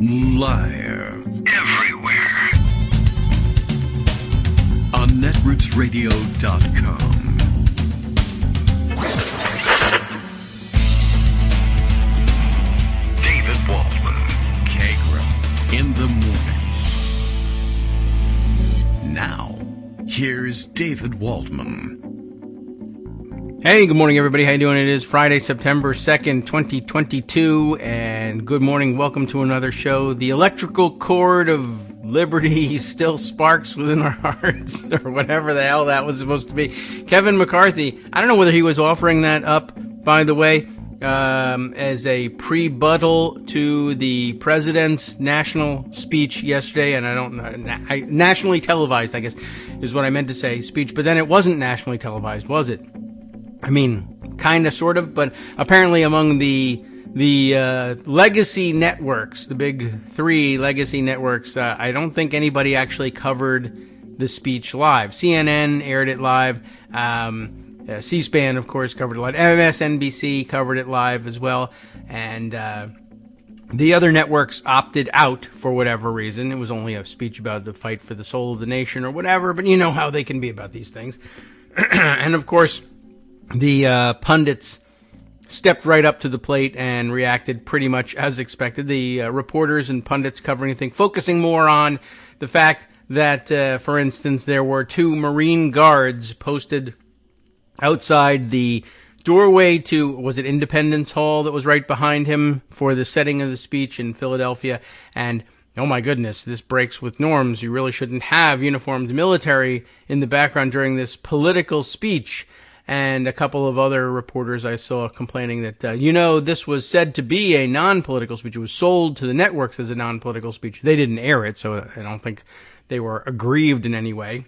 Liar. Everywhere. On netrootsradio.com. David Waldman. Kagro. In the morning. Now, here's David Waldman. Hey, good morning, everybody. How you doing? It is Friday, September 2nd, 2022, and good morning. Welcome to another show. The electrical cord of liberty still sparks within our hearts, or whatever the hell that was supposed to be. Kevin McCarthy, I don't know whether he was offering that up, by the way, as a pre-buttal to the president's national speech yesterday, and I don't know, nationally televised, I guess, is what I meant to say, speech, but then it wasn't nationally televised, was it? I mean, kind of, sort of, but apparently among the legacy networks, the big three legacy networks, I don't think anybody actually covered the speech live. CNN aired it live. C-SPAN, of course, covered it live. MSNBC covered it live as well. And the other networks opted out for whatever reason. It was only a speech about the fight for the soul of the nation or whatever, but you know how they can be about these things. And, of course, the pundits stepped right up to the plate and reacted pretty much as expected. The reporters and pundits covering the thing, focusing more on the fact that, for instance, there were two Marine guards posted outside the doorway to, was it Independence Hall that was right behind him for the setting of the speech in Philadelphia? And oh my goodness, this breaks with norms. You really shouldn't have uniformed military in the background during this political speech. And a couple of other reporters I saw complaining that, this was said to be a non-political speech. It was sold to the networks as a non-political speech. They didn't air it, so I don't think they were aggrieved in any way.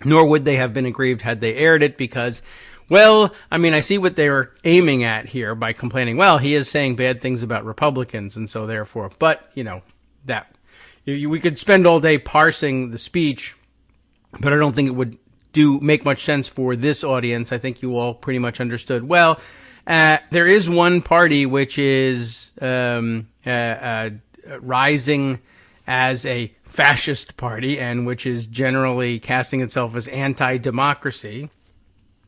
Nor would they have been aggrieved had they aired it because, well, I mean, I see what they were aiming at here by complaining, well, he is saying bad things about Republicans, and so therefore, but, that, we could spend all day parsing the speech, but I don't think it would make much sense for this audience. I think you all pretty much understood. Well, there is one party which is rising as a fascist party and which is generally casting itself as anti-democracy.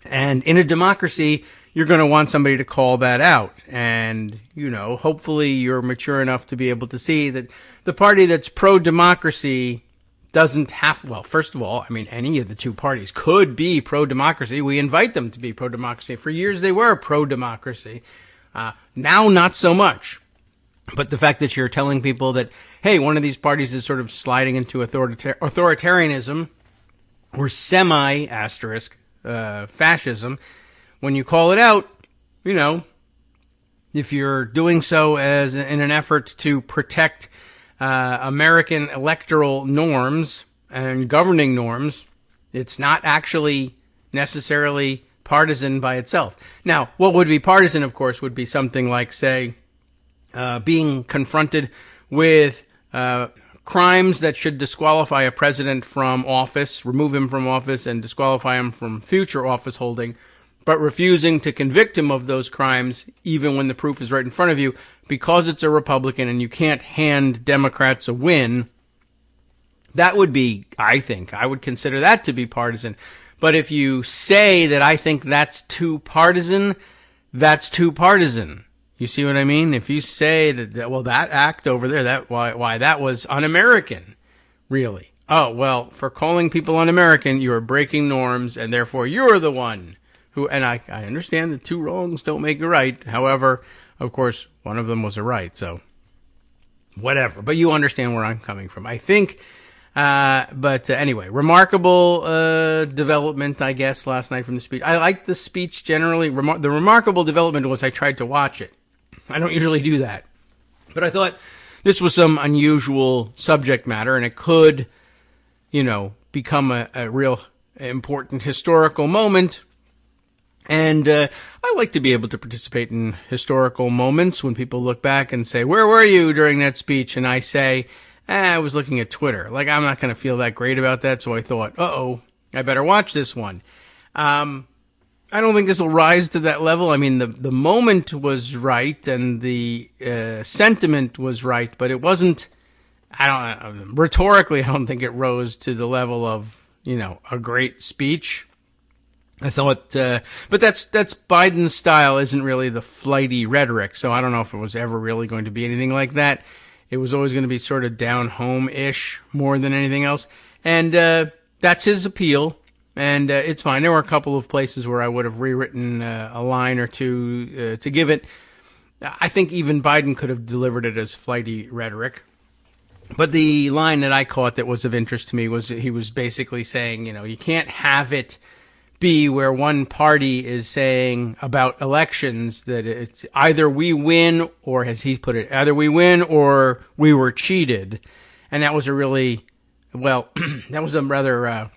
And in a democracy, you're going to want somebody to call that out. And, hopefully you're mature enough to be able to see that the party that's pro-democracy doesn't have, well, first of all, I mean, any of the two parties could be pro-democracy. We invite them to be pro-democracy. For years, they were pro-democracy. Now, not so much. But the fact that you're telling people that, hey, one of these parties is sort of sliding into authoritarianism or semi-asterisk fascism, when you call it out, if you're doing so as in an effort to protect American electoral norms and governing norms, it's not actually necessarily partisan by itself. Now, what would be partisan, of course, would be something like, say, being confronted with crimes that should disqualify a president from office, remove him from office, and disqualify him from future office holding, but refusing to convict him of those crimes even when the proof is right in front of you because it's a Republican and you can't hand Democrats a win. That would be, I would consider that to be partisan. But if you say that I think that's too partisan, that's too partisan. You see what I mean? If you say that well, that act over there, why that was un-American, really. Oh, well, for calling people un-American, you are breaking norms, and therefore you're the one who, and I understand that two wrongs don't make a right. However, of course, one of them was a right, so whatever. But you understand where I'm coming from, I think. But anyway, remarkable development, I guess, last night from the speech. I liked the speech generally. The remarkable development was I tried to watch it. I don't usually do that. But I thought this was some unusual subject matter, and it could, become a real important historical moment. And I like to be able to participate in historical moments when people look back and say, where were you during that speech? And I say, I was looking at Twitter. Like, I'm not going to feel that great about that, so I thought, I better watch this one. I don't think this will rise to that level. I mean, the moment was right and the sentiment was right, but it wasn't rhetorically, I don't think it rose to the level of, a great speech. I thought, but that's Biden's style isn't really the flighty rhetoric. So I don't know if it was ever really going to be anything like that. It was always going to be sort of down home-ish more than anything else. And, that's his appeal. And, it's fine. There were a couple of places where I would have rewritten, a line or two, to give it. I think even Biden could have delivered it as flighty rhetoric. But the line that I caught that was of interest to me was he was basically saying, you can't have it be where one party is saying about elections that it's either we win or, as he put it, either we win or we were cheated. And that was a really, that was a rather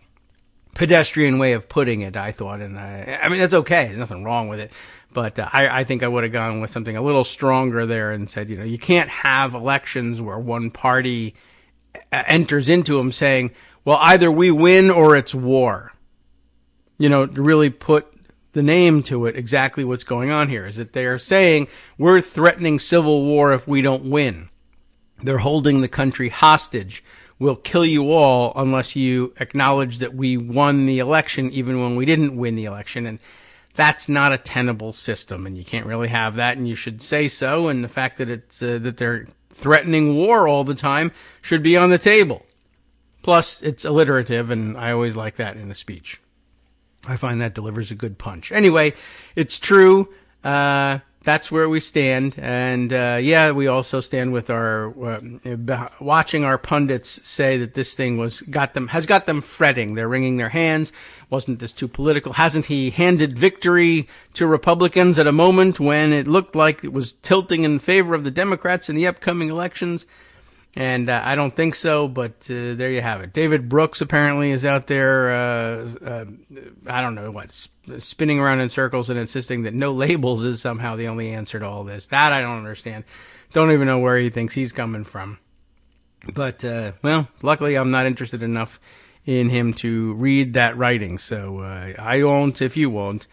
pedestrian way of putting it, I thought. And I mean, that's okay. There's nothing wrong with it. But I think I would have gone with something a little stronger there and said, you can't have elections where one party enters into them saying, well, either we win or it's war. To really put the name to it, exactly what's going on here is that they're saying we're threatening civil war if we don't win. They're holding the country hostage. We'll kill you all unless you acknowledge that we won the election, even when we didn't win the election. And that's not a tenable system, and you can't really have that, and you should say so. And the fact that it's that they're threatening war all the time should be on the table. Plus, it's alliterative, and I always like that in a speech. I find that delivers a good punch. Anyway, it's true. That's where we stand. And, we also stand with our, watching our pundits say that this thing has got them fretting. They're wringing their hands. Wasn't this too political? Hasn't he handed victory to Republicans at a moment when it looked like it was tilting in favor of the Democrats in the upcoming elections? And I don't think so, but there you have it. David Brooks apparently is out there, I don't know what, spinning around in circles and insisting that no labels is somehow the only answer to all this. That I don't understand. Don't even know where he thinks he's coming from. But, luckily I'm not interested enough in him to read that writing. So I won't if you won't,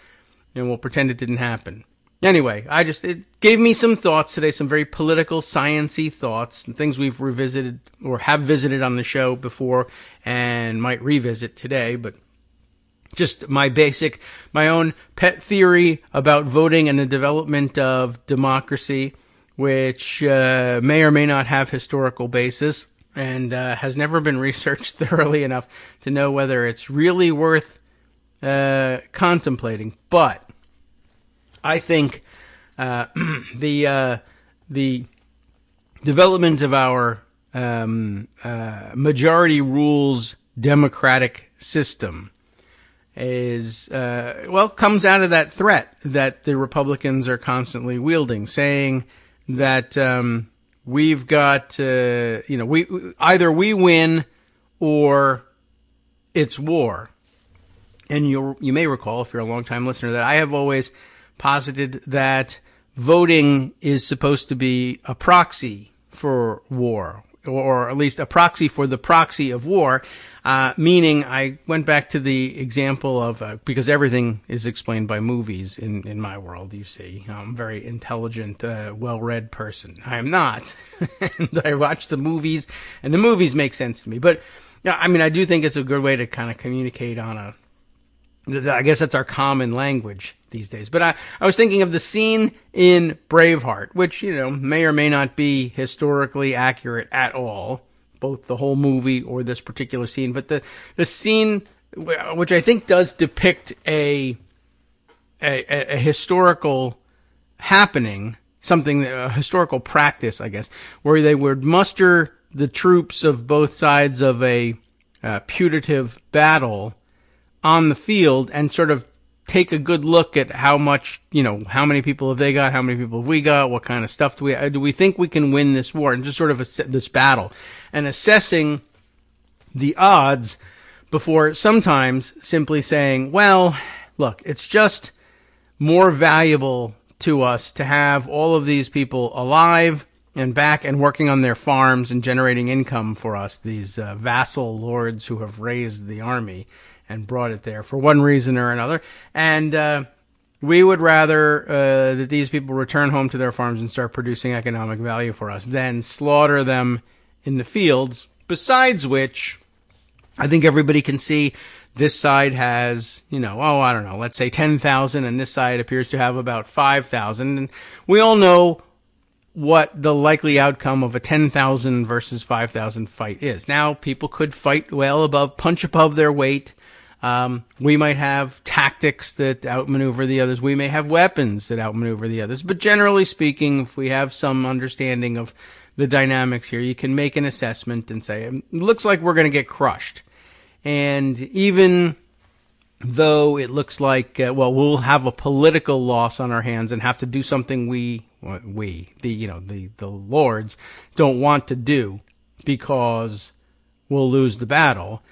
and we'll pretend it didn't happen. Anyway, it gave me some thoughts today, some very political, science-y thoughts, and things we've revisited or have visited on the show before and might revisit today, but just my own pet theory about voting and the development of democracy, which may or may not have historical basis and has never been researched thoroughly enough to know whether it's really worth contemplating. But I think the development of our majority rules democratic system is comes out of that threat that the Republicans are constantly wielding, saying that we've got we either we win or it's war. And you may recall, if you're a longtime listener, that I have always posited that voting is supposed to be a proxy for war, or at least a proxy for the proxy of war, meaning I went back to the example of, because everything is explained by movies in my world, you see. I'm a very intelligent, well-read person. I am not. And I watch the movies, and the movies make sense to me. But, I do think it's a good way to kind of communicate on I guess that's our common language these days. But I was thinking of the scene in Braveheart, which, may or may not be historically accurate at all, both the whole movie or this particular scene. But the scene, which I think does depict a historical happening, a historical practice, I guess, where they would muster the troops of both sides of a putative battle on the field and sort of take a good look at how much, how many people have they got, how many people have we got, what kind of stuff do we think we can win this war, and just sort of this battle, and assessing the odds before sometimes simply saying, well, look, it's just more valuable to us to have all of these people alive and back and working on their farms and generating income for us, these vassal lords who have raised the army and brought it there for one reason or another. And we would rather that these people return home to their farms and start producing economic value for us than slaughter them in the fields, besides which I think everybody can see this side has, I don't know, let's say 10,000, and this side appears to have about 5,000. And we all know what the likely outcome of a 10,000 versus 5,000 fight is. Now, people could fight punch above their weight. We might have tactics that outmaneuver the others. We may have weapons that outmaneuver the others. But generally speaking, if we have some understanding of the dynamics here, you can make an assessment and say, it looks like we're going to get crushed. And even though it looks like, we'll have a political loss on our hands and have to do something the lords don't want to do because we'll lose the battle.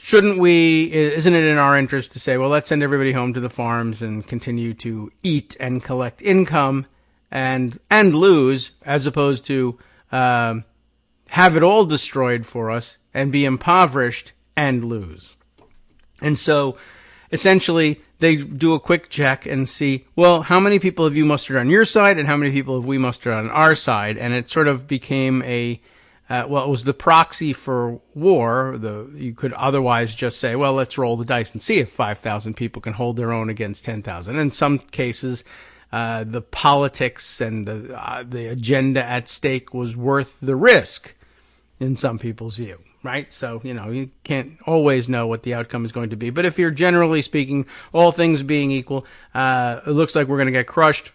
Isn't it in our interest to say, well, let's send everybody home to the farms and continue to eat and collect income and lose, as opposed to have it all destroyed for us and be impoverished and lose. And so essentially they do a quick check and see, well, how many people have you mustered on your side and how many people have we mustered on our side? And it sort of became it was the proxy for war. You could otherwise just say, well, let's roll the dice and see if 5,000 people can hold their own against 10,000. In some cases, the politics and the agenda at stake was worth the risk in some people's view, right? So, you can't always know what the outcome is going to be. But if you're generally speaking, all things being equal, it looks like we're going to get crushed,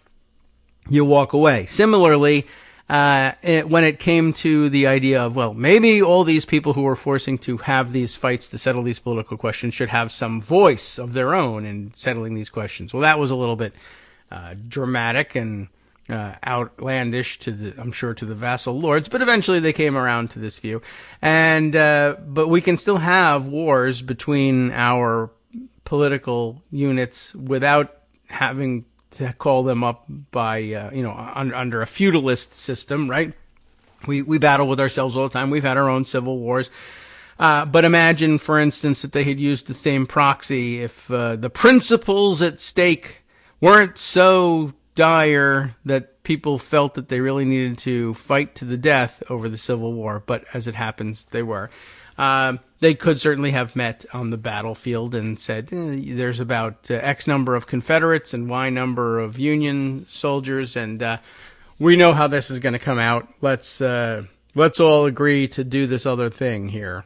you walk away. Similarly, when it came to the idea of, well, maybe all these people who are forcing to have these fights to settle these political questions should have some voice of their own in settling these questions. Well, that was a little bit dramatic and outlandish to the vassal lords, but eventually they came around to this view. And but we can still have wars between our political units without having to call them up by under a feudalist system, right? We battle with ourselves all the time. We've had our own civil wars. But imagine, for instance, that they had used the same proxy if the principles at stake weren't so dire that people felt that they really needed to fight to the death over the Civil War. But as it happens, they were. They could certainly have met on the battlefield and said, there's about X number of Confederates and Y number of Union soldiers, and we know how this is going to come out. Let's all agree to do this other thing here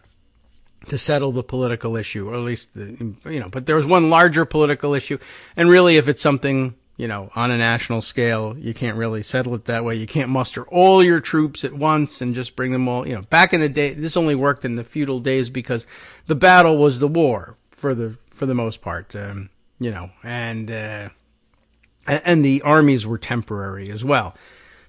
to settle the political issue, or at least, but there was one larger political issue. And really, if it's something, on a national scale, you can't really settle it that way. You can't muster all your troops at once and just bring them all, back in the day, this only worked in the feudal days because the battle was the war for the most part, and the armies were temporary as well.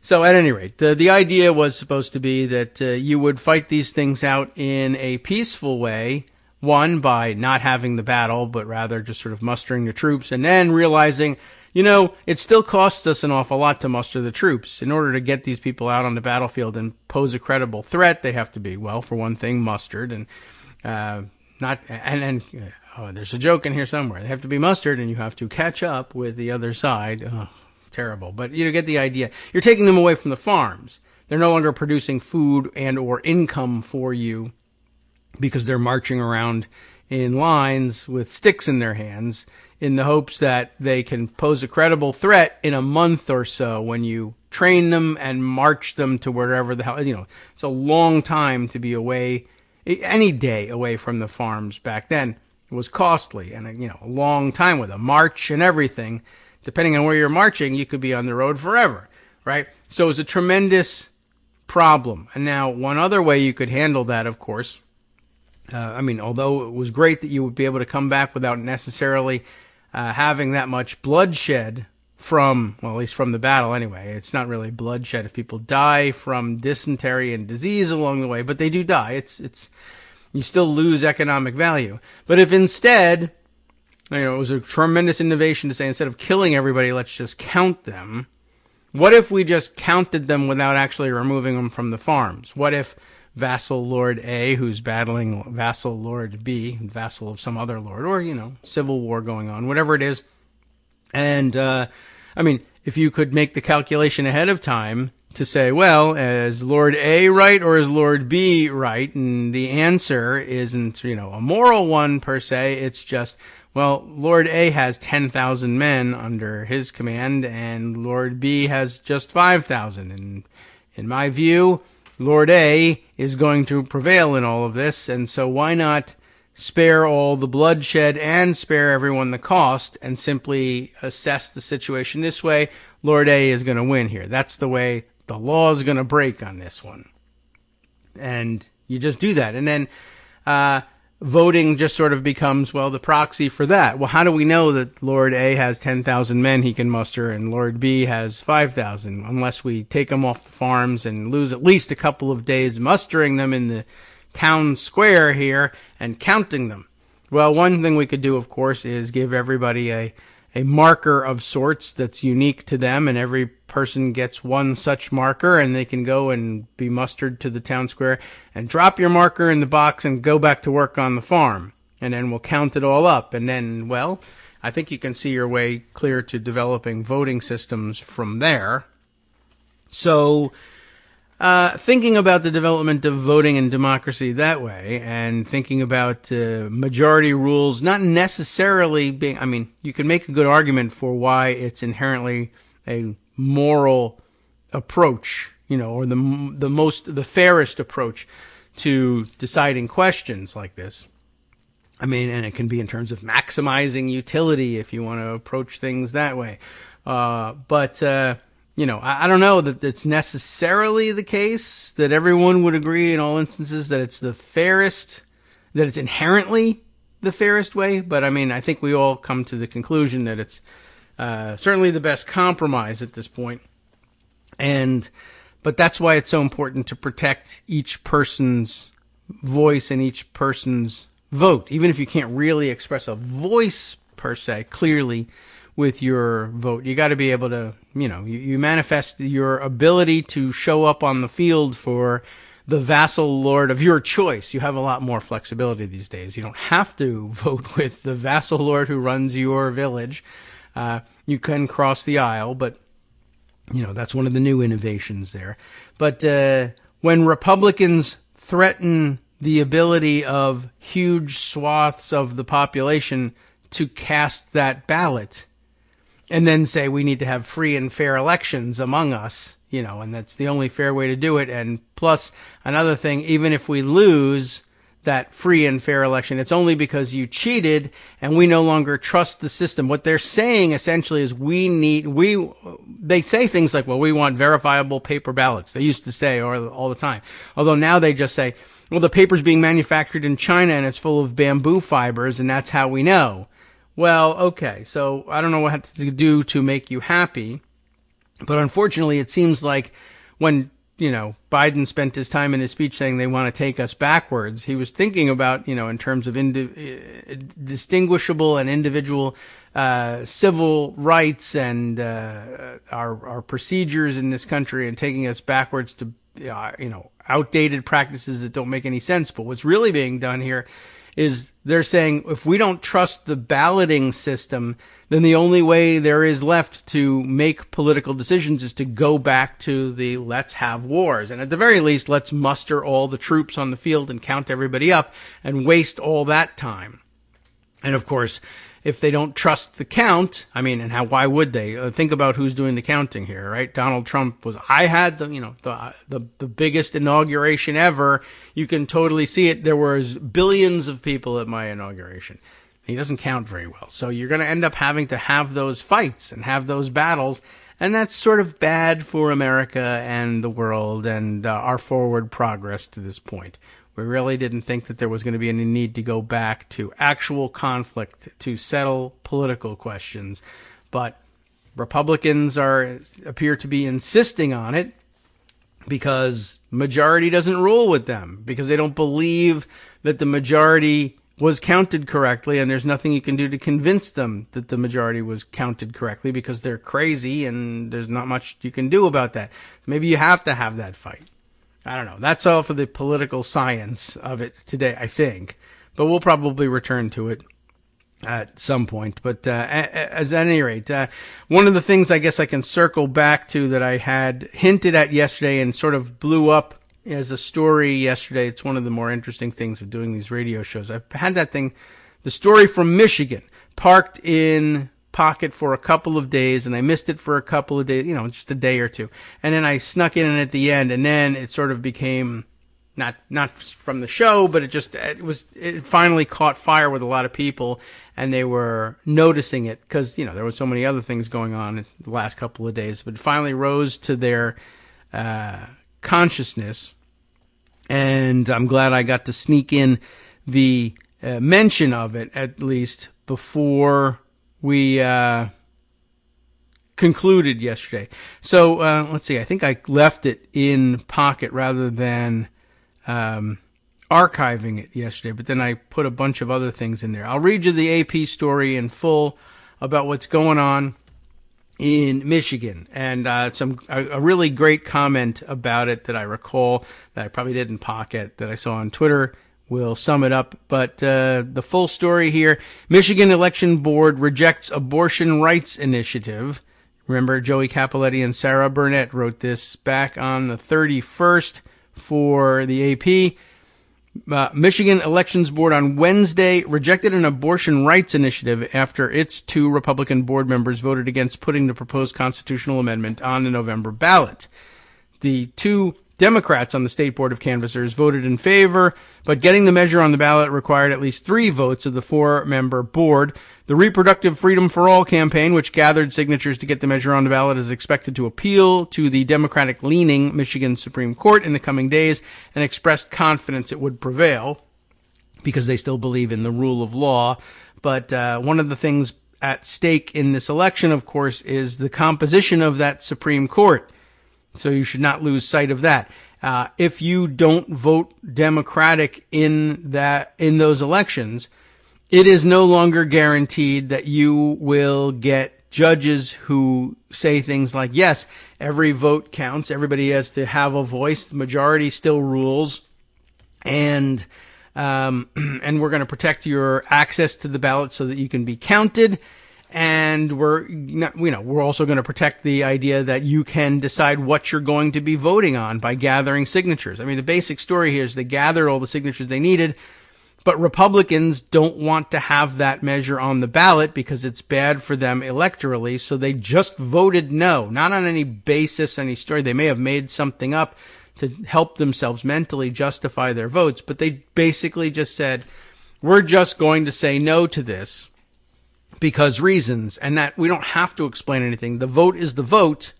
So at any rate, the idea was supposed to be that you would fight these things out in a peaceful way, one, by not having the battle, but rather just sort of mustering the troops, and then realizing, it still costs us an awful lot to muster the troops. In order to get these people out on the battlefield and pose a credible threat, they have to be, well, for one thing, mustered, and there's a joke in here somewhere. They have to be mustered, and you have to catch up with the other side. Oh, terrible. But you get the idea. You're taking them away from the farms. They're no longer producing food and or income for you because they're marching around in lines with sticks in their hands in the hopes that they can pose a credible threat in a month or so when you train them and march them to wherever the hell, it's a long time to be away. Any day away from the farms back then was costly, and a long time with a march and everything. Depending on where you're marching, you could be on the road forever, right? So it was a tremendous problem. And now one other way you could handle that, of course, although it was great that you would be able to come back without necessarily having that much bloodshed at least from the battle anyway. It's not really bloodshed if people die from dysentery and disease along the way, but they do die. It's you still lose economic value. But if instead, it was a tremendous innovation to say, instead of killing everybody, let's just count them. What if we just counted them without actually removing them from the farms? What if Vassal Lord A, who's battling Vassal Lord B, vassal of some other lord, or, civil war going on, whatever it is. And, if you could make the calculation ahead of time to say, well, is Lord A right or is Lord B right? And the answer isn't, a moral one per se. It's just, well, Lord A has 10,000 men under his command and Lord B has just 5,000. And in my view, Lord A is going to prevail in all of this. And so why not spare all the bloodshed and spare everyone the cost and simply assess the situation this way? Lord A is going to win here. That's the way the law is going to break on this one. And you just do that. And then voting just sort of becomes, well, the proxy for that. Well, how do we know that Lord A has 10,000 men he can muster and Lord B has 5,000? Unless we take them off the farms and lose at least a couple of days mustering them in the town square here and counting them. Well, one thing we could do, of course, is give everybody a marker of sorts that's unique to them, and every person gets one such marker, and they can go and be mustered to the town square and drop your marker in the box and go back to work on the farm. And then we'll count it all up. And then, well, I think you can see your way clear to developing voting systems from there. So, thinking about the development of voting and democracy that way, and thinking about majority rules not necessarily being, you can make a good argument for why it's inherently a moral approach, or the fairest approach to deciding questions like this. And it can be in terms of maximizing utility if you want to approach things that way. But I don't know that it's necessarily the case that everyone would agree in all instances that it's the fairest, that it's inherently the fairest way. But I think we all come to the conclusion that it's certainly the best compromise at this point. But that's why it's so important to protect each person's voice and each person's vote, even if you can't really express a voice per se clearly with your vote. You got to be able to, you manifest your ability to show up on the field for the vassal lord of your choice. You have a lot more flexibility these days. You don't have to vote with the vassal lord who runs your village. You can cross the aisle, but, that's one of the new innovations there. But when Republicans threaten the ability of huge swaths of the population to cast that ballot, and then say we need to have free and fair elections among us, and that's the only fair way to do it. And plus, another thing, even if we lose that free and fair election, it's only because you cheated and we no longer trust the system. What they're saying essentially is they say things like, well, we want verifiable paper ballots. They used to say all the time. Although now they just say, well, the paper's being manufactured in China and it's full of bamboo fibers and that's how we know. Well, okay, so I don't know what to do to make you happy, but unfortunately it seems like when, Biden spent his time in his speech saying they want to take us backwards, he was thinking about, in terms of distinguishable and individual civil rights and our procedures in this country, and taking us backwards to, outdated practices that don't make any sense. But what's really being done here is they're saying if we don't trust the balloting system, then the only way there is left to make political decisions is to go back to the let's have wars. And at the very least, let's muster all the troops on the field and count everybody up and waste all that time. And of course, if they don't trust the count, why would they? Think about who's doing the counting here, right? Donald Trump I had the biggest inauguration ever. You can totally see it. There was billions of people at my inauguration. He doesn't count very well. So you're going to end up having to have those fights and have those battles. And that's sort of bad for America and the world and our forward progress to this point. We really didn't think that there was going to be any need to go back to actual conflict to settle political questions. But Republicans appear to be insisting on it because majority doesn't rule with them, because they don't believe that the majority was counted correctly, and there's nothing you can do to convince them that the majority was counted correctly because they're crazy and there's not much you can do about that. Maybe you have to have that fight. I don't know. That's all for the political science of it today, I think. But we'll probably return to it at some point. But as at any rate, one of the things I guess I can circle back to that I had hinted at yesterday and sort of blew up as a story yesterday. It's one of the more interesting things of doing these radio shows. I've had that thing, the story from Michigan, parked in Pocket for a couple of days, and I missed it for a couple of days, just a day or two. And then I snuck in at the end, and then it sort of became not from the show, but it finally caught fire with a lot of people, and they were noticing it because, there was so many other things going on in the last couple of days, but it finally rose to their consciousness. And I'm glad I got to sneak in the mention of it, at least before we concluded yesterday. So let's see. I think I left it in Pocket rather than archiving it yesterday, but then I put a bunch of other things in there. I'll read you the AP story in full about what's going on in Michigan, and a really great comment about it that I recall that I probably did in Pocket that I saw on Twitter. We'll sum it up, but the full story here. Michigan Election Board rejects abortion rights initiative. Remember, Joey Capoletti and Sarah Burnett wrote this back on the 31st for the AP. Michigan Elections Board on Wednesday rejected an abortion rights initiative after its 2 Republican board members voted against putting the proposed constitutional amendment on the November ballot. The 2 Democrats on the State Board of Canvassers voted in favor, but getting the measure on the ballot required at least 3 votes of the 4-member board. The Reproductive Freedom for All campaign, which gathered signatures to get the measure on the ballot, is expected to appeal to the Democratic-leaning Michigan Supreme Court in the coming days and expressed confidence it would prevail because they still believe in the rule of law. But one of the things at stake in this election, of course, is the composition of that Supreme Court. So you should not lose sight of that. If you don't vote Democratic in those elections, it is no longer guaranteed that you will get judges who say things like, yes, every vote counts. Everybody has to have a voice. The majority still rules. And we're going to protect your access to the ballot so that you can be counted. And we're also going to protect the idea that you can decide what you're going to be voting on by gathering signatures. I mean, the basic story here is they gathered all the signatures they needed, but Republicans don't want to have that measure on the ballot because it's bad for them electorally. So they just voted no, not on any basis, any story. They may have made something up to help themselves mentally justify their votes, but they basically just said, we're just going to say no to this. Because reasons, and that we don't have to explain anything. The vote is the vote.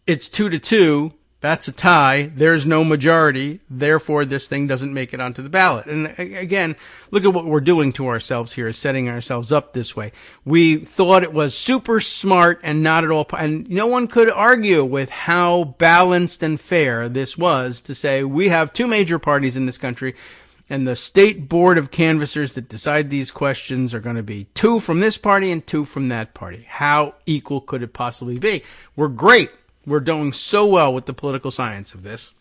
It's 2-2. That's a tie. There's no majority. Therefore, this thing doesn't make it onto the ballot. And again, look at what we're doing to ourselves here, setting ourselves up this way. We thought it was super smart and not at all, and no one could argue with how balanced and fair this was to say we have 2 major parties in this country. And the State Board of Canvassers that decide these questions are going to be 2 from this party and 2 from that party. How equal could it possibly be? We're great. We're doing so well with the political science of this,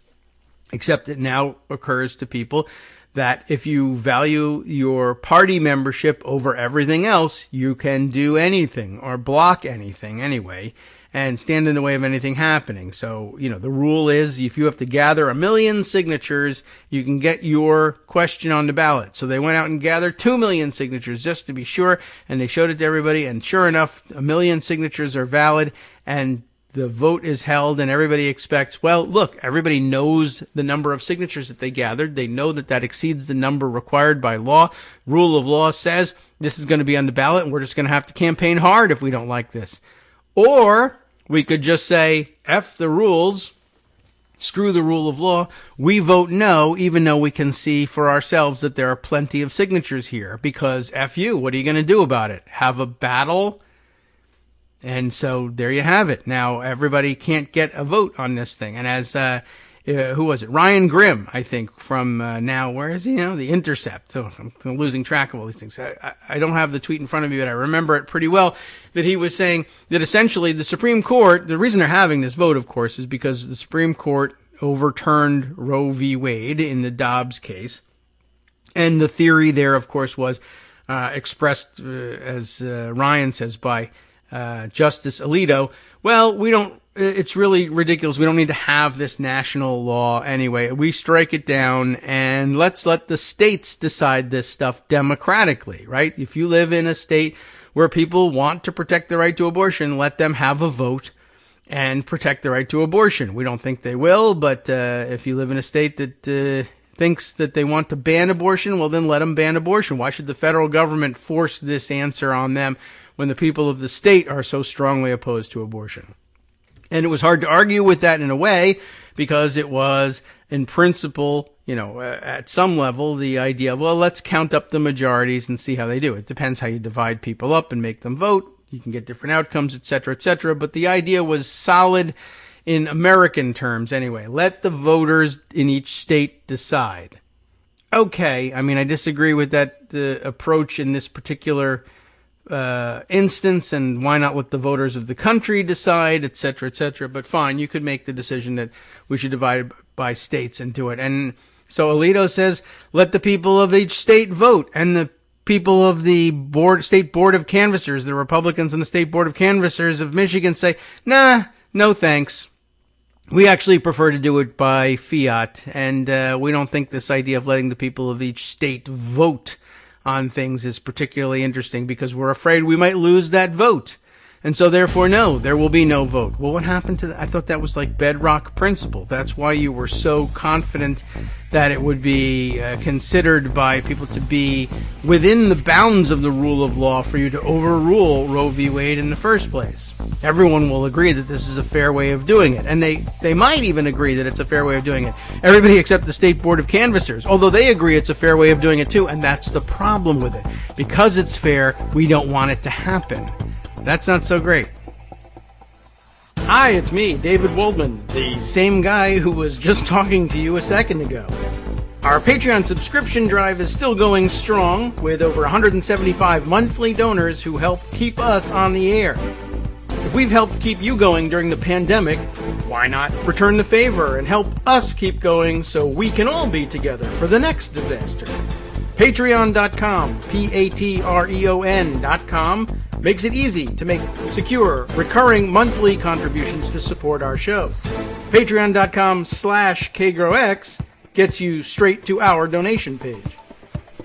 except it now occurs to people that if you value your party membership over everything else, you can do anything or block anything anyway and stand in the way of anything happening. So, the rule is if you have to gather 1 million signatures, you can get your question on the ballot. So they went out and gathered 2 million signatures just to be sure, and they showed it to everybody, and sure enough, 1 million signatures are valid, and the vote is held, and everybody expects, well, look, everybody knows the number of signatures that they gathered. They know that that exceeds the number required by law. Rule of law says this is going to be on the ballot, and we're just going to have to campaign hard if we don't like this. Or we could just say, F the rules, screw the rule of law. We vote no, even though we can see for ourselves that there are plenty of signatures here. Because F you, what are you going to do about it? Have a battle? And so there you have it. Now everybody can't get a vote on this thing. And as who was it? Ryan Grimm, I think, from now, where is he now? The Intercept. So I'm losing track of all these things. I don't have the tweet in front of me, but I remember it pretty well, that he was saying that essentially the Supreme Court, the reason they're having this vote, of course, is because the Supreme Court overturned Roe v. Wade in the Dobbs case. And the theory there, of course, was expressed, as Ryan says, by Justice Alito. Well, it's really ridiculous. We don't need to have this national law anyway. We strike it down and let's let the states decide this stuff democratically, right? If you live in a state where people want to protect the right to abortion, let them have a vote and protect the right to abortion. We don't think they will, but if you live in a state that thinks that they want to ban abortion, well, then let them ban abortion. Why should the federal government force this answer on them when the people of the state are so strongly opposed to abortion? And it was hard to argue with that in a way because it was, in principle, at some level, the idea of, well, let's count up the majorities and see how they do. It depends how you divide people up and make them vote. You can get different outcomes, et cetera, et cetera. But the idea was solid in American terms anyway. Let the voters in each state decide. Okay, I disagree with that approach in this particular instance, and why not let the voters of the country decide, et cetera, et cetera. But fine, you could make the decision that we should divide by states and do it. And so Alito says, let the people of each state vote. And the people of the state board of canvassers, the Republicans in the state board of canvassers of Michigan say, nah, no thanks. We actually prefer to do it by fiat. And we don't think this idea of letting the people of each state vote on things is particularly interesting because we're afraid we might lose that vote. And so therefore, no, there will be no vote. Well, what happened to that? I thought that was like bedrock principle. That's why you were so confident that it would be considered by people to be within the bounds of the rule of law for you to overrule Roe v. Wade in the first place. Everyone will agree that this is a fair way of doing it. And they might even agree that it's a fair way of doing it. Everybody except the State Board of Canvassers, although they agree it's a fair way of doing it too. And that's the problem with it. Because it's fair, we don't want it to happen. That's not so great. Hi, it's me, David Waldman, the same guy who was just talking to you a second ago. Our Patreon subscription drive is still going strong, with over 175 monthly donors who help keep us on the air. If we've helped keep you going during the pandemic, why not return the favor and help us keep going so we can all be together for the next disaster? Patreon.com, Patreon.com, makes it easy to make secure, recurring monthly contributions to support our show. Patreon.com/KagroX gets you straight to our donation page.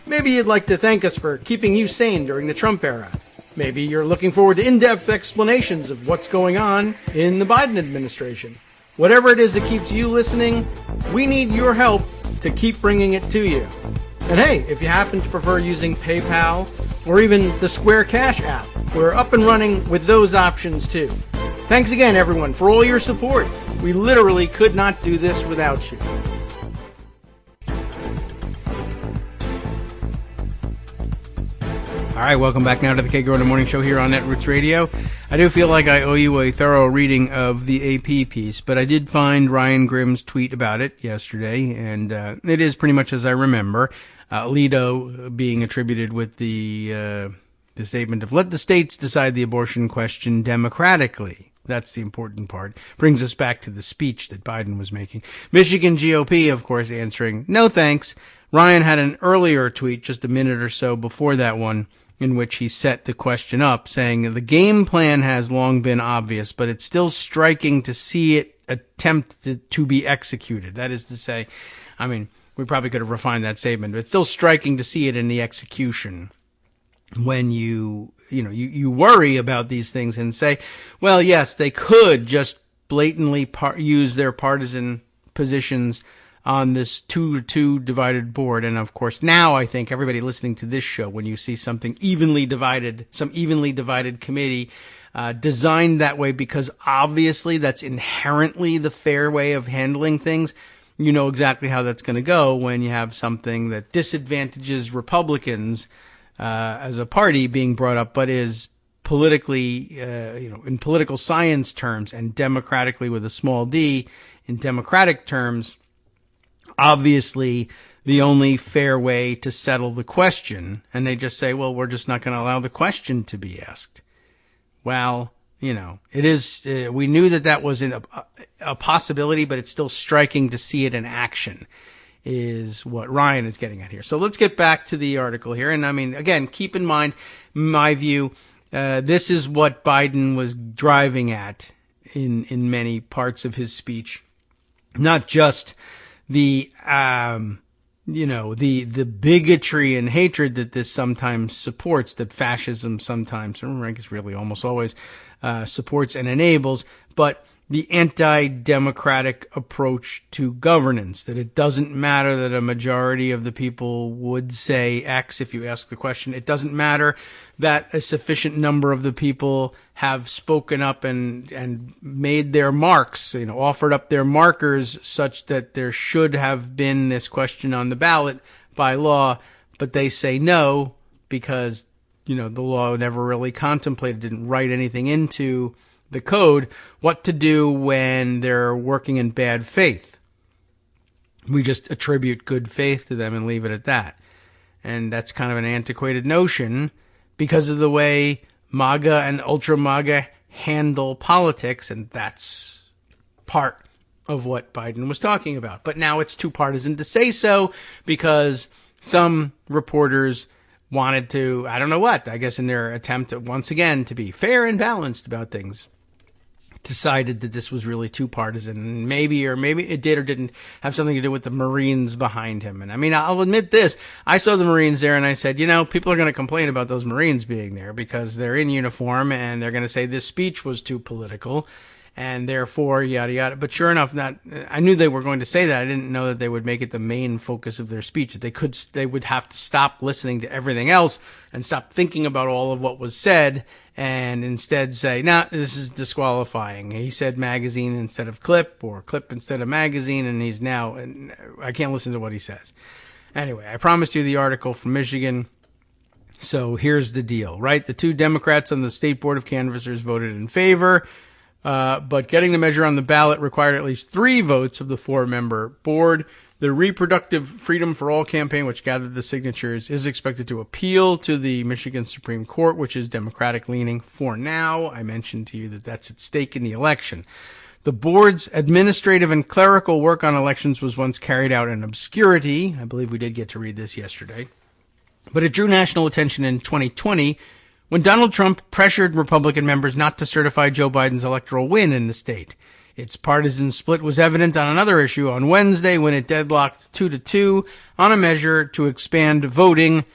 Maybe you'd like to thank us for keeping you sane during the Trump era. Maybe you're looking forward to in-depth explanations of what's going on in the Biden administration. Whatever it is that keeps you listening, we need your help to keep bringing it to you. And hey, if you happen to prefer using PayPal or even the Square Cash app, we're up and running with those options too. Thanks again, everyone, for all your support. We literally could not do this without you. All right, welcome back now to the Kagro in the Morning Show here on Netroots Radio. I do feel like I owe you a thorough reading of the AP piece, but I did find Ryan Grimm's tweet about it yesterday, and it is pretty much as I remember. Alito being attributed with the statement of let the states decide the abortion question democratically. That's the important part. Brings us back to the speech that Biden was making. Michigan GOP, of course, answering, no thanks. Ryan had an earlier tweet just a minute or so before that one in which he set the question up, saying the game plan has long been obvious, but it's still striking to see it attempted to be executed. That is to say, we probably could have refined that statement, but it's still striking to see it in the execution when you worry about these things and say, well, yes, they could just blatantly use their partisan positions on this 2-2 divided board. And of course, now I think everybody listening to this show, when you see some evenly divided committee designed that way, because obviously that's inherently the fair way of handling things, you know exactly how that's going to go when you have something that disadvantages Republicans as a party being brought up, but is politically, in political science terms and democratically with a small d, in democratic terms, obviously the only fair way to settle the question. And they just say, well, we're just not going to allow the question to be asked. Well, it is, we knew that was a possibility, but it's still striking to see it in action is what Ryan is getting at here. So let's get back to the article here. And I mean, again, keep in mind, my view, this is what Biden was driving at in many parts of his speech. Not just the bigotry and hatred that this sometimes supports, that fascism sometimes, or I guess really almost always, supports and enables, but the anti-democratic approach to governance, that it doesn't matter that a majority of the people would say X if you ask the question. It doesn't matter that a sufficient number of the people have spoken up and made their marks, offered up their markers such that there should have been this question on the ballot by law, but they say no because, the law never really contemplated, didn't write anything into the code, what to do when they're working in bad faith. We just attribute good faith to them and leave it at that. And that's kind of an antiquated notion because of the way MAGA and ultra MAGA handle politics, and that's part of what Biden was talking about. But now it's too partisan to say so because some reporters wanted to, I don't know what, I guess in their attempt once again to be fair and balanced about things, decided that this was really too partisan. Maybe it did or didn't have something to do with the Marines behind him. And I mean, I'll admit this. I saw the Marines there and I said, people are going to complain about those Marines being there because they're in uniform and they're going to say this speech was too political and therefore yada yada. But sure enough, I knew they were going to say that. I didn't know that they would make it the main focus of their speech. That they would have to stop listening to everything else and stop thinking about all of what was said and instead say, this is disqualifying. He said magazine instead of clip or clip instead of magazine, and I can't listen to what he says. Anyway, I promised you the article from Michigan. So here's the deal, right? The two Democrats on the State Board of Canvassers voted in favor, but getting the measure on the ballot required at least 3 votes of the 4-member board. The Reproductive Freedom for All campaign, which gathered the signatures, is expected to appeal to the Michigan Supreme Court, which is Democratic leaning for now. I mentioned to you that that's at stake in the election. The board's administrative and clerical work on elections was once carried out in obscurity. I believe we did get to read this yesterday. But it drew national attention in 2020 when Donald Trump pressured Republican members not to certify Joe Biden's electoral win in the state. Its partisan split was evident on another issue on Wednesday when it deadlocked 2-2 on a measure to expand voting,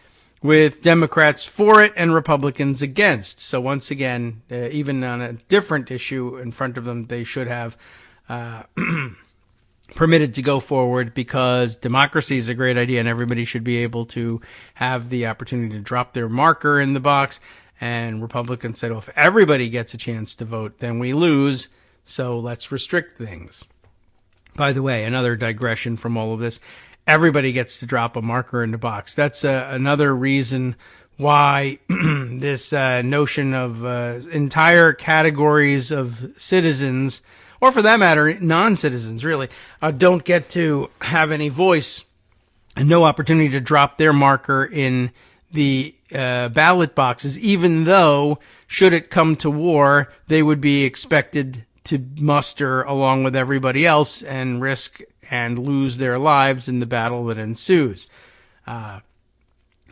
with Democrats for it and Republicans against. So once again, even on a different issue in front of them, they should have permitted to go forward because democracy is a great idea and everybody should be able to have the opportunity to drop their marker in the box. And Republicans said, well, if everybody gets a chance to vote, then we lose. So let's restrict things. By the way, another digression from all of this, everybody gets to drop a marker in the box. That's another reason why this notion of entire categories of citizens, or for that matter, non-citizens really, don't get to have any voice and no opportunity to drop their marker in the ballot boxes, even though, should it come to war, they would be expected to muster along with everybody else and risk and lose their lives in the battle that ensues.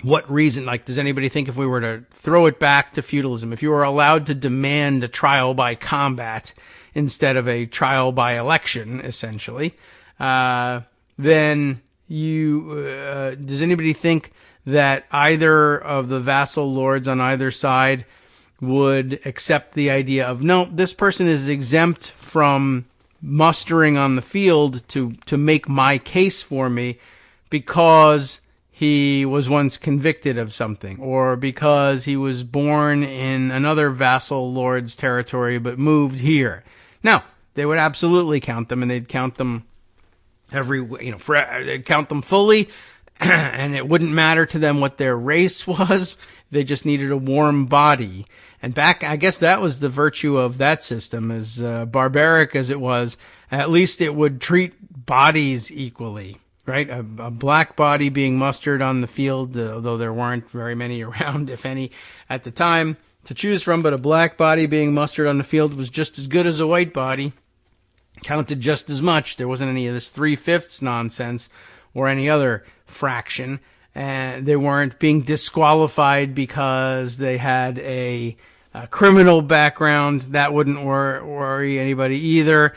What reason, does anybody think if we were to throw it back to feudalism, if you were allowed to demand a trial by combat instead of a trial by election, essentially, then does anybody think that either of the vassal lords on either side would accept the idea of, no, this person is exempt from mustering on the field to make my case for me because he was once convicted of something, or because he was born in another vassal lord's territory but moved here? No, they would absolutely count them, and they'd count them they'd count them fully, and it wouldn't matter to them what their race was. They just needed a warm body. And back, I guess that was the virtue of that system, as barbaric as it was. At least it would treat bodies equally, right? A black body being mustered on the field, although there weren't very many around, if any, at the time to choose from, but a black body being mustered on the field was just as good as a white body. Counted just as much. There wasn't any of this 3/5 nonsense or any other fraction. And they weren't being disqualified because they had a criminal background. That wouldn't worry anybody either.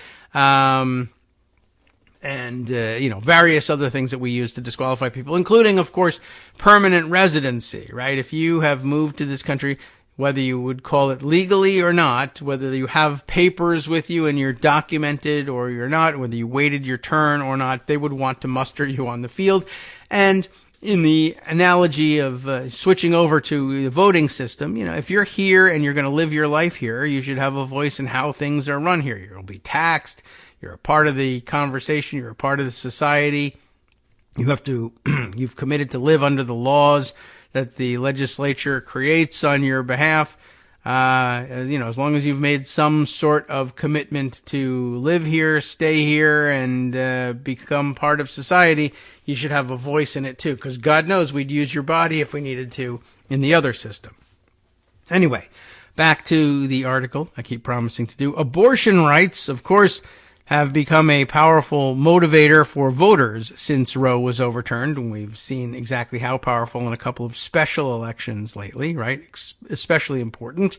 Various other things that we use to disqualify people, including, of course, permanent residency, right? If you have moved to this country, whether you would call it legally or not, whether you have papers with you and you're documented or you're not, whether you waited your turn or not, they would want to muster you on the field. And in the analogy of switching over to the voting system, if you're here and you're going to live your life here, you should have a voice in how things are run here. You'll be taxed. You're a part of the conversation. You're a part of the society. You've committed to live under the laws that the legislature creates on your behalf. As long as you've made some sort of commitment to live here, stay here, and become part of society, you should have a voice in it too, because God knows we'd use your body if we needed to in the other system. Anyway, back to the article I keep promising to do. Abortion rights, of course, have become a powerful motivator for voters since Roe was overturned, and we've seen exactly how powerful in a couple of special elections lately, right? Especially important.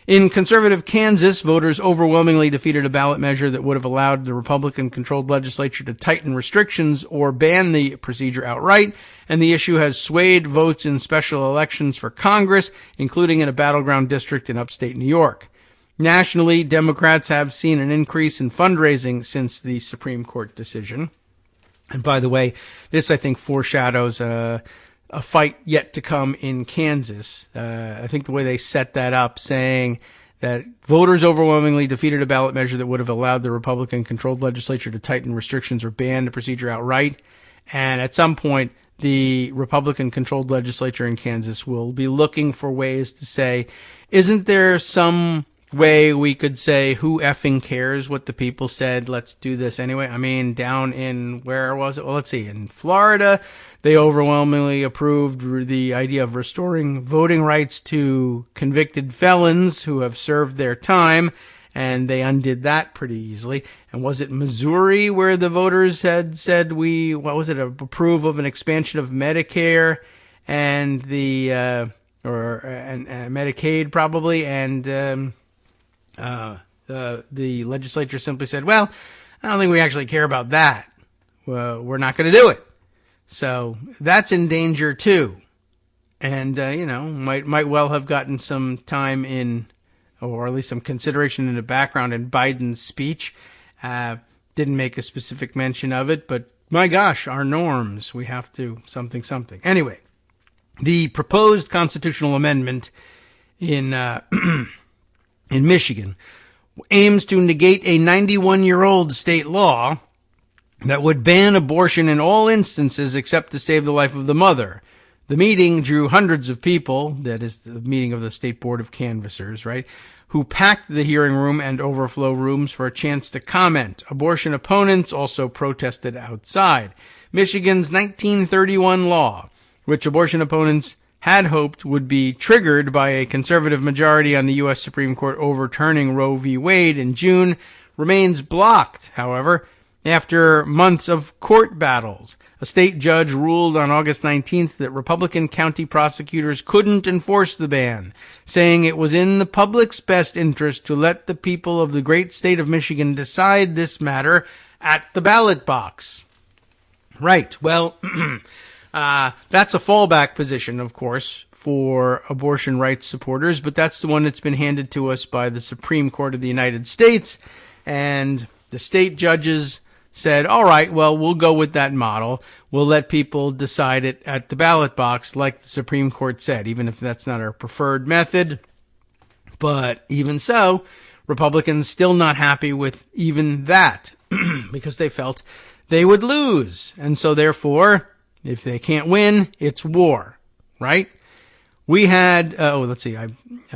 In conservative Kansas, voters overwhelmingly defeated a ballot measure that would have allowed the Republican-controlled legislature to tighten restrictions or ban the procedure outright, and the issue has swayed votes in special elections for Congress, including in a battleground district in upstate New York. Nationally, Democrats have seen an increase in fundraising since the Supreme Court decision. And by the way, this, I think, foreshadows a fight yet to come in Kansas. I think the way they set that up, saying that voters overwhelmingly defeated a ballot measure that would have allowed the Republican-controlled legislature to tighten restrictions or ban the procedure outright. And at some point, the Republican-controlled legislature in Kansas will be looking for ways to say, isn't there some way we could say, who effing cares what the people said? Let's do this anyway. I mean, down in, where was it? Well, let's see. In Florida, they overwhelmingly approved the idea of restoring voting rights to convicted felons who have served their time, and they undid that pretty easily. And was it Missouri where the voters had said approve of an expansion of Medicare and and Medicaid probably, and the legislature simply said, well, I don't think we actually care about that. We're not going to do it. So that's in danger too. And, might well have gotten some time in, or at least some consideration in the background in Biden's speech. Didn't make a specific mention of it, but my gosh, our norms, we have to something. Anyway, the proposed constitutional amendment in Michigan aims to negate a 91-year-old state law that would ban abortion in all instances except to save the life of the mother. The meeting drew hundreds of people, that is the meeting of the State Board of Canvassers, right, who packed the hearing room and overflow rooms for a chance to comment. Abortion opponents also protested outside. Michigan's 1931 law, which abortion opponents had hoped would be triggered by a conservative majority on the U.S. Supreme Court overturning Roe v. Wade in June, remains blocked, however, after months of court battles. A state judge ruled on August 19th that Republican county prosecutors couldn't enforce the ban, saying it was in the public's best interest to let the people of the great state of Michigan decide this matter at the ballot box. Right, well, that's a fallback position, of course, for abortion rights supporters, but that's the one that's been handed to us by the Supreme Court of the United States, and the state judges said, all right, well, we'll go with that model. We'll let people decide it at the ballot box, like the Supreme Court said, even if that's not our preferred method. But even so, Republicans still not happy with even that because they felt they would lose. And so therefore, if they can't win, it's war, right? We had, let's see, I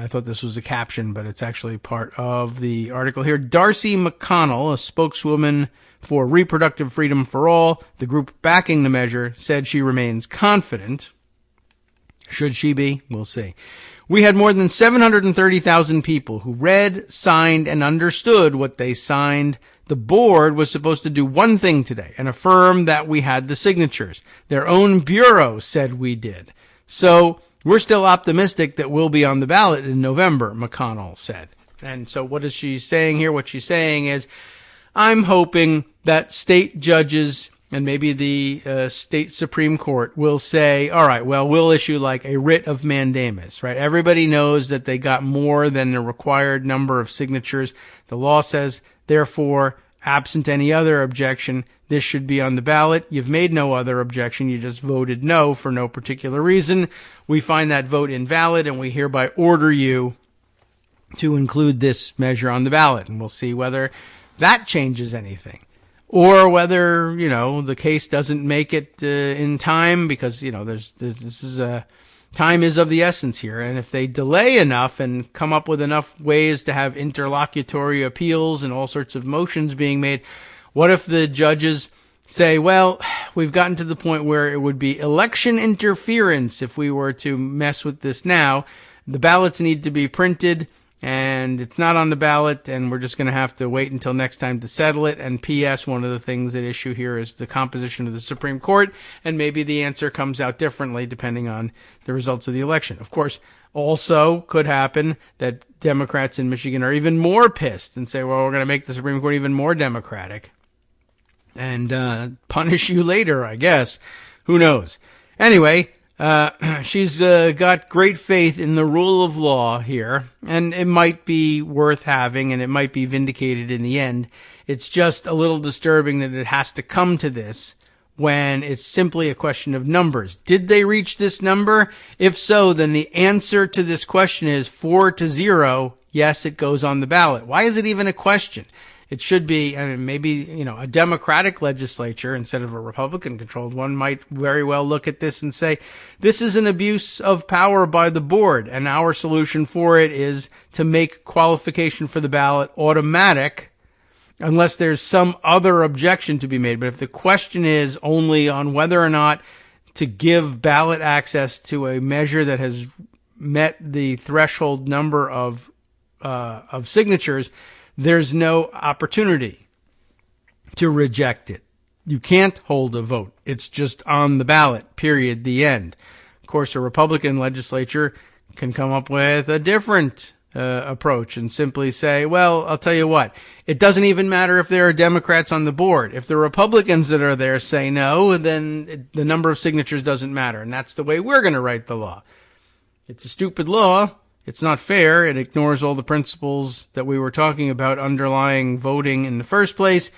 thought this was a caption, but it's actually part of the article here. Darcy McConnell, a spokeswoman for Reproductive Freedom for All, the group backing the measure, said she remains confident. Should she be? We'll see. We had more than 730,000 people who read, signed, and understood what they signed The board was supposed to do one thing today and affirm that we had the signatures. Their own bureau said we did. So we're still optimistic that we'll be on the ballot in November, McConnell said. And so what is she saying here? What she's saying is, I'm hoping that state judges and maybe the state Supreme Court will say, all right, well, we'll issue like a writ of mandamus, right? Everybody knows that they got more than the required number of signatures. The law says, therefore, absent any other objection, this should be on the ballot. You've made no other objection. You just voted no for no particular reason. We find that vote invalid, and we hereby order you to include this measure on the ballot. And we'll see whether that changes anything. Or whether, the case doesn't make it in time because, time is of the essence here. And if they delay enough and come up with enough ways to have interlocutory appeals and all sorts of motions being made, what if the judges say, well, we've gotten to the point where it would be election interference if we were to mess with this now. The ballots need to be printed. And it's not on the ballot, and we're just going to have to wait until next time to settle it. And P.S., one of the things at issue here is the composition of the Supreme Court, and maybe the answer comes out differently depending on the results of the election. Of course, also could happen that Democrats in Michigan are even more pissed and say, well, we're going to make the Supreme Court even more Democratic and punish you later, I guess. Who knows? Anyway, she's got great faith in the rule of law here, and it might be worth having, and it might be vindicated in the end. It's just a little disturbing that it has to come to this when it's simply a question of numbers. Did they reach this number? If so, then the answer to this question is 4-0. Yes, it goes on the ballot. Why is it even a question? It should be, maybe, a Democratic legislature instead of a Republican-controlled one might very well look at this and say, this is an abuse of power by the board, and our solution for it is to make qualification for the ballot automatic unless there's some other objection to be made. But if the question is only on whether or not to give ballot access to a measure that has met the threshold number of signatures, there's no opportunity to reject it. You can't hold a vote. It's just on the ballot, period, the end. Of course, a Republican legislature can come up with a different approach and simply say, well, I'll tell you what, it doesn't even matter if there are Democrats on the board. If the Republicans that are there say no, then the number of signatures doesn't matter. And that's the way we're going to write the law. It's a stupid law. It's not fair. It ignores all the principles that we were talking about underlying voting in the first place.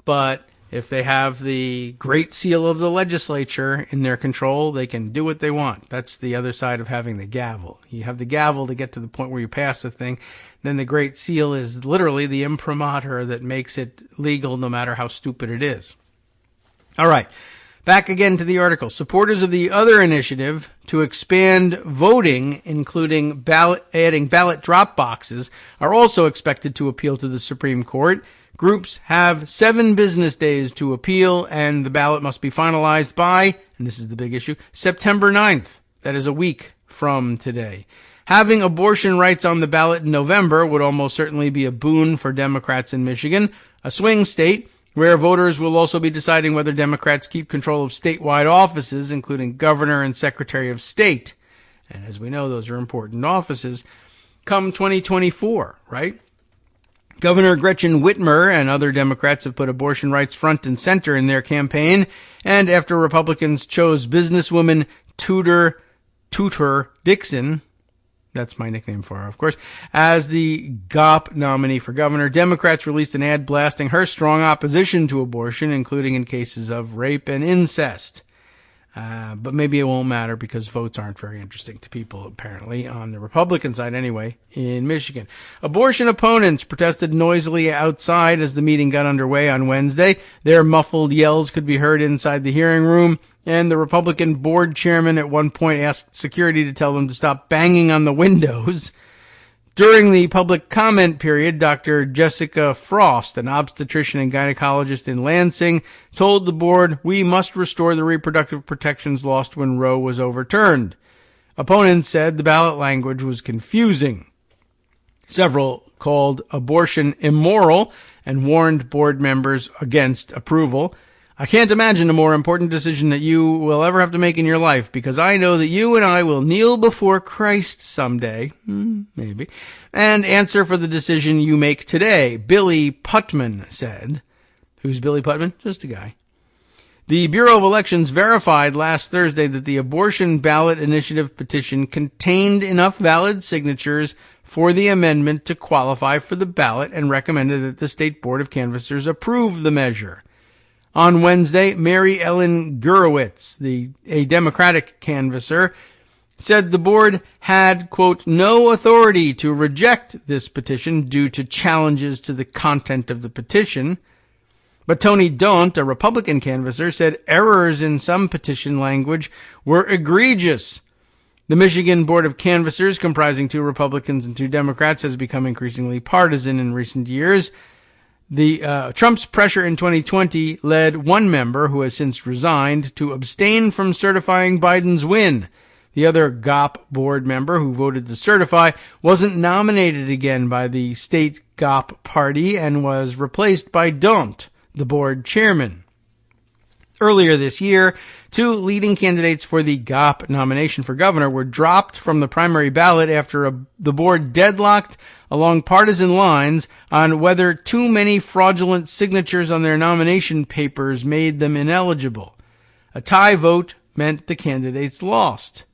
But if they have the great seal of the legislature in their control, they can do what they want. That's the other side of having the gavel. You have the gavel to get to the point where you pass the thing. Then the great seal is literally the imprimatur that makes it legal no matter how stupid it is. All right. Back again to the article. Supporters of the other initiative to expand voting, including adding ballot drop boxes, are also expected to appeal to the Supreme Court. Groups have 7 business days to appeal, and the ballot must be finalized by, and this is the big issue, September 9th. That is a week from today. Having abortion rights on the ballot in November would almost certainly be a boon for Democrats in Michigan, a swing state where voters will also be deciding whether Democrats keep control of statewide offices, including governor and secretary of state. And as we know, those are important offices come 2024, right? Governor Gretchen Whitmer and other Democrats have put abortion rights front and center in their campaign. And after Republicans chose businesswoman Tudor Dixon, that's my nickname for her, of course, as the GOP nominee for governor, Democrats released an ad blasting her strong opposition to abortion, including in cases of rape and incest. But maybe it won't matter because votes aren't very interesting to people, apparently, on the Republican side anyway, in Michigan. Abortion opponents protested noisily outside as the meeting got underway on Wednesday. Their muffled yells could be heard inside the hearing room, and the Republican board chairman at one point asked security to tell them to stop banging on the windows. During the public comment period, Dr. Jessica Frost, an obstetrician and gynecologist in Lansing, told the board, "We must restore the reproductive protections lost when Roe was overturned." Opponents said the ballot language was confusing. Several called abortion immoral and warned board members against approval. I can't imagine a more important decision that you will ever have to make in your life, because I know that you and I will kneel before Christ someday, maybe, and answer for the decision you make today, Billy Putman said. Who's Billy Putman? Just a guy. The Bureau of Elections verified last Thursday that the abortion ballot initiative petition contained enough valid signatures for the amendment to qualify for the ballot and recommended that the State Board of Canvassers approve the measure. On Wednesday, Mary Ellen Gurewitz, a Democratic canvasser, said the board had, quote, no authority to reject this petition due to challenges to the content of the petition. But Tony Daunt, a Republican canvasser, said errors in some petition language were egregious. The Michigan Board of Canvassers, comprising 2 Republicans and 2 Democrats, has become increasingly partisan in recent years. Trump's pressure in 2020 led one member, who has since resigned, to abstain from certifying Biden's win. The other GOP board member, who voted to certify, wasn't nominated again by the state GOP party and was replaced by Daunt, the board chairman. Earlier this year, 2 leading candidates for the GOP nomination for governor were dropped from the primary ballot after the board deadlocked along partisan lines on whether too many fraudulent signatures on their nomination papers made them ineligible. A tie vote meant the candidates lost.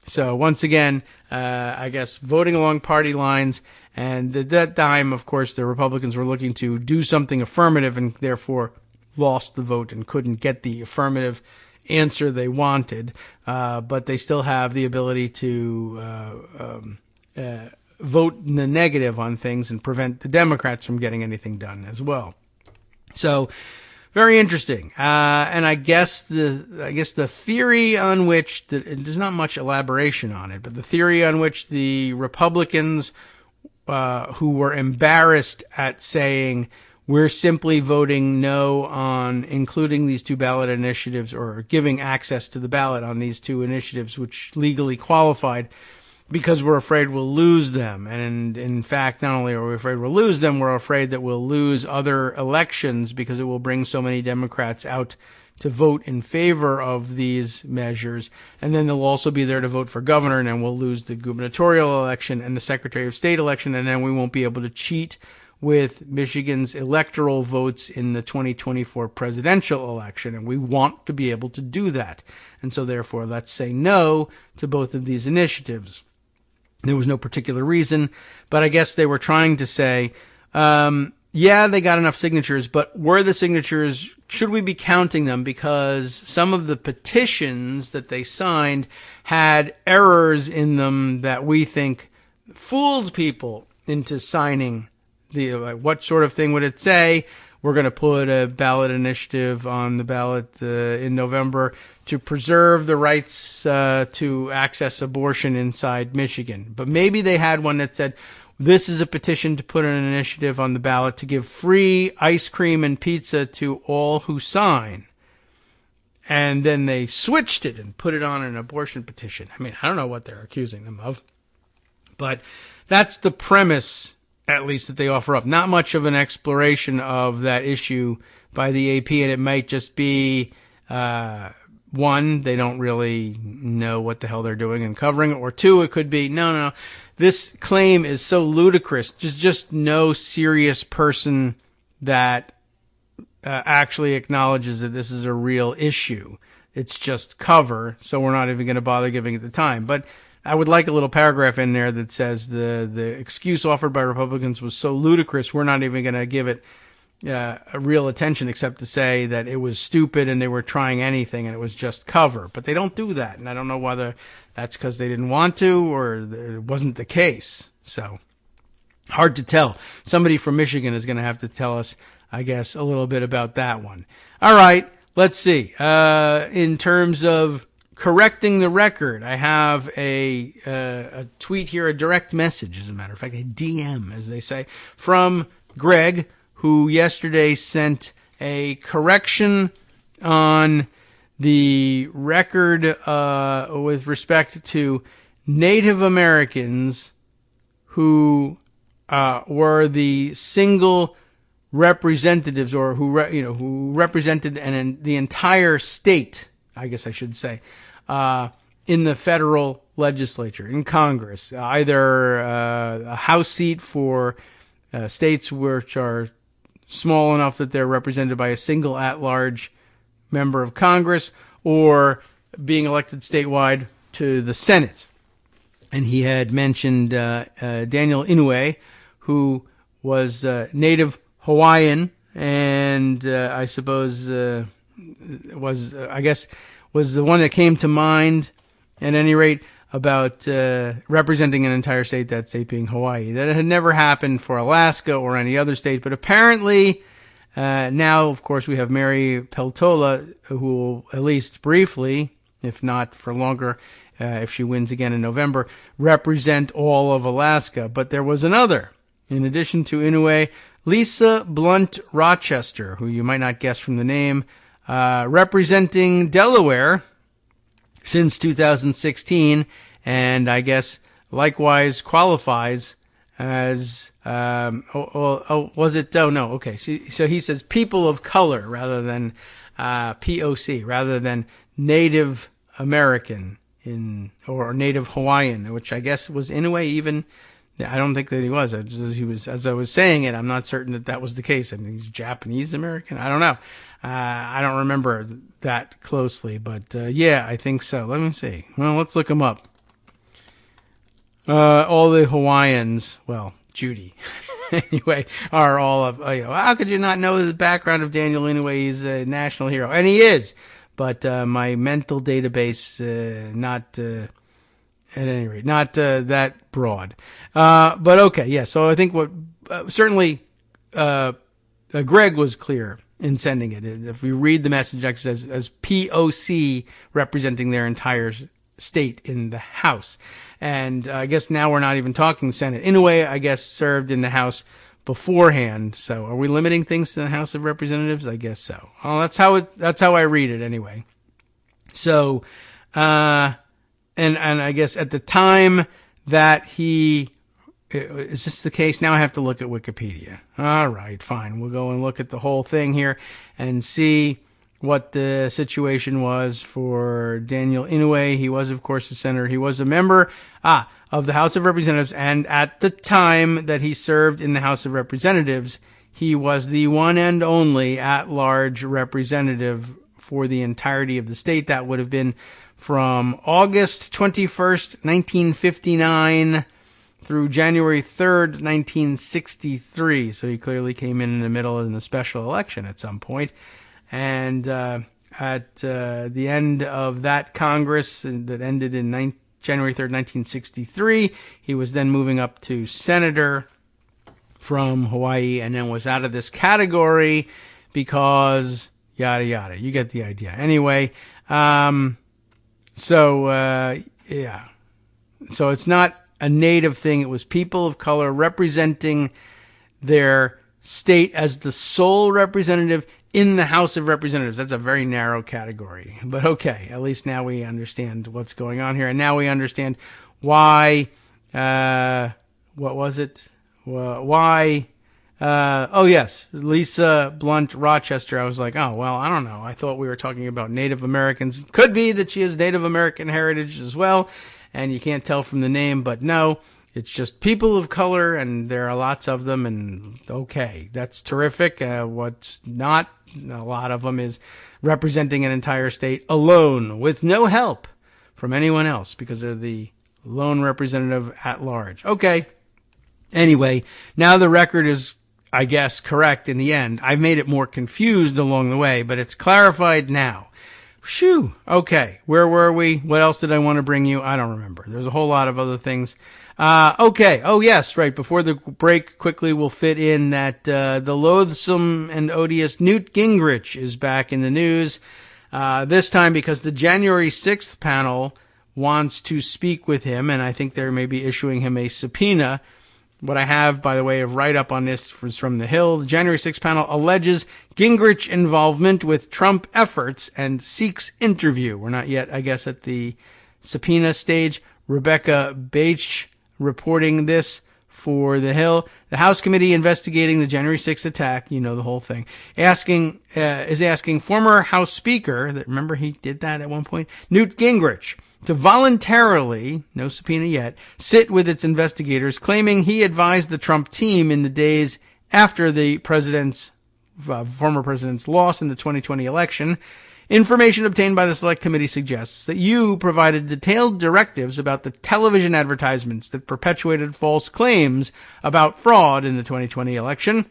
So once again, I guess voting along party lines, and at that time, of course, the Republicans were looking to do something affirmative and therefore lost the vote and couldn't get the affirmative answer they wanted. But they still have the ability to vote in the negative on things and prevent the Democrats from getting anything done as well. So very interesting. And I guess the theory on which there's not much elaboration on it, but the theory on which the Republicans who were embarrassed at saying we're simply voting no on including these 2 ballot initiatives or giving access to the ballot on these 2 initiatives, which legally qualified, because we're afraid we'll lose them. And in fact, not only are we afraid we'll lose them, we're afraid that we'll lose other elections because it will bring so many Democrats out to vote in favor of these measures. And then they'll also be there to vote for governor, and then we'll lose the gubernatorial election and the Secretary of State election, and then we won't be able to cheat with Michigan's electoral votes in the 2024 presidential election. And we want to be able to do that. And so therefore, let's say no to both of these initiatives. There was no particular reason, but I guess they were trying to say, yeah, they got enough signatures, but were the signatures, should we be counting them? Because some of the petitions that they signed had errors in them that we think fooled people into signing what sort of thing would it say? We're going to put a ballot initiative on the ballot in November to preserve the rights to access abortion inside Michigan. But maybe they had one that said, this is a petition to put an initiative on the ballot to give free ice cream and pizza to all who sign. And then they switched it and put it on an abortion petition. I mean, I don't know what they're accusing them of, but that's the premise, at least, that they offer up. Not much of an exploration of that issue by the AP, and it might just be, one, they don't really know what the hell they're doing and covering it, or 2, it could be, no, this claim is so ludicrous, there's just no serious person that actually acknowledges that this is a real issue. It's just cover, so we're not even going to bother giving it the time. But I would like a little paragraph in there that says the excuse offered by Republicans was so ludicrous, we're not even going to give it a real attention, except to say that it was stupid and they were trying anything and it was just cover. But they don't do that, and I don't know whether that's because they didn't want to or it wasn't the case. So hard to tell. Somebody from Michigan is going to have to tell us, I guess, a little bit about that one. All right, let's see. In terms of correcting the record, I have a tweet here, a direct message, as a matter of fact, a DM, as they say, from Greg, who yesterday sent a correction on the record with respect to Native Americans who were the single representatives, or who represented the entire state, I guess I should say, in the federal legislature, in Congress, either a House seat for states which are small enough that they're represented by a single at-large member of Congress, or being elected statewide to the Senate. And he had mentioned Daniel Inouye, who was native Hawaiian, and I suppose was the one that came to mind, at any rate, about representing an entire state, that state being Hawaii. That had never happened for Alaska or any other state, but apparently now, of course, we have Mary Peltola, who will, at least briefly, if not for longer, if she wins again in November, represent all of Alaska. But there was another, in addition to Inouye, Lisa Blunt Rochester, who you might not guess from the name, representing Delaware since 2016, and I guess likewise qualifies as, was it? Oh, no, okay. So he says people of color rather than POC, rather than Native American or Native Hawaiian, which I guess was Inouye even. I don't think that he was. As I was saying it, I'm not certain that was the case. I think he's Japanese American. I don't know. I don't remember that closely, but yeah, I think so. Let me see. Well, let's look him up. All the Hawaiians, well, Judy, anyway, are all of, how could you not know the background of Daniel Inouye? He's a national hero, and he is, but my mental database, not, at any rate, not that broad. But okay, yeah, so I think certainly Greg was clear in sending it. If we read the message as POC representing their entire state in the House. And I guess now we're not even talking Senate. Inouye, I guess, served in the House beforehand. So are we limiting things to the House of Representatives? I guess so. Oh, that's how I read it anyway. So, and I guess at the time that is this the case? Now I have to look at Wikipedia. All right, fine. We'll go and look at the whole thing here and see what the situation was for Daniel Inouye. He was, of course, a senator. He was a member of the House of Representatives, and at the time that he served in the House of Representatives, he was the one and only at-large representative for the entirety of the state. That would have been from August 21st, 1959 through January 3rd, 1963. So he clearly came in the middle in a special election at some point. And at the end of that Congress that ended in January 3rd, 1963, he was then moving up to senator from Hawaii, and then was out of this category because yada yada. You get the idea. Anyway, yeah. So it's not a native thing. It was people of color representing their state as the sole representative in the House of Representatives. That's a very narrow category. But okay, at least now we understand what's going on here. And now we understand why, what was it? Why, oh yes, Lisa Blunt Rochester. I was like, oh, well, I don't know. I thought we were talking about Native Americans. Could be that she has Native American heritage as well, and you can't tell from the name, but no. It's just people of color, and there are lots of them, and okay, that's terrific. What's not a lot of them is representing an entire state alone with no help from anyone else because they're the lone representative at large. Okay. Anyway, now the record is, I guess, correct in the end. I've made it more confused along the way, but it's clarified now. Phew. Okay. Where were we? What else did I want to bring you? I don't remember. There's a whole lot of other things. Okay. Oh, yes. Right. Before the break, quickly we'll fit in that, the loathsome and odious Newt Gingrich is back in the news. This time because the January 6th panel wants to speak with him, and I think they may be issuing him a subpoena. What I have, by the way, of write-up on this is from The Hill. The January 6th panel alleges Gingrich involvement with Trump efforts and seeks interview. We're not yet, I guess, at the subpoena stage. Rebecca Bache reporting this for the House committee investigating the January 6th attack, you know, the whole thing, is asking former House Speaker, remember he did that at one point, Newt Gingrich, to voluntarily, no subpoena yet, sit with its investigators, claiming he advised the Trump team in the days after the former president's loss in the 2020 election. Information obtained by the Select Committee suggests that you provided detailed directives about the television advertisements that perpetuated false claims about fraud in the 2020 election,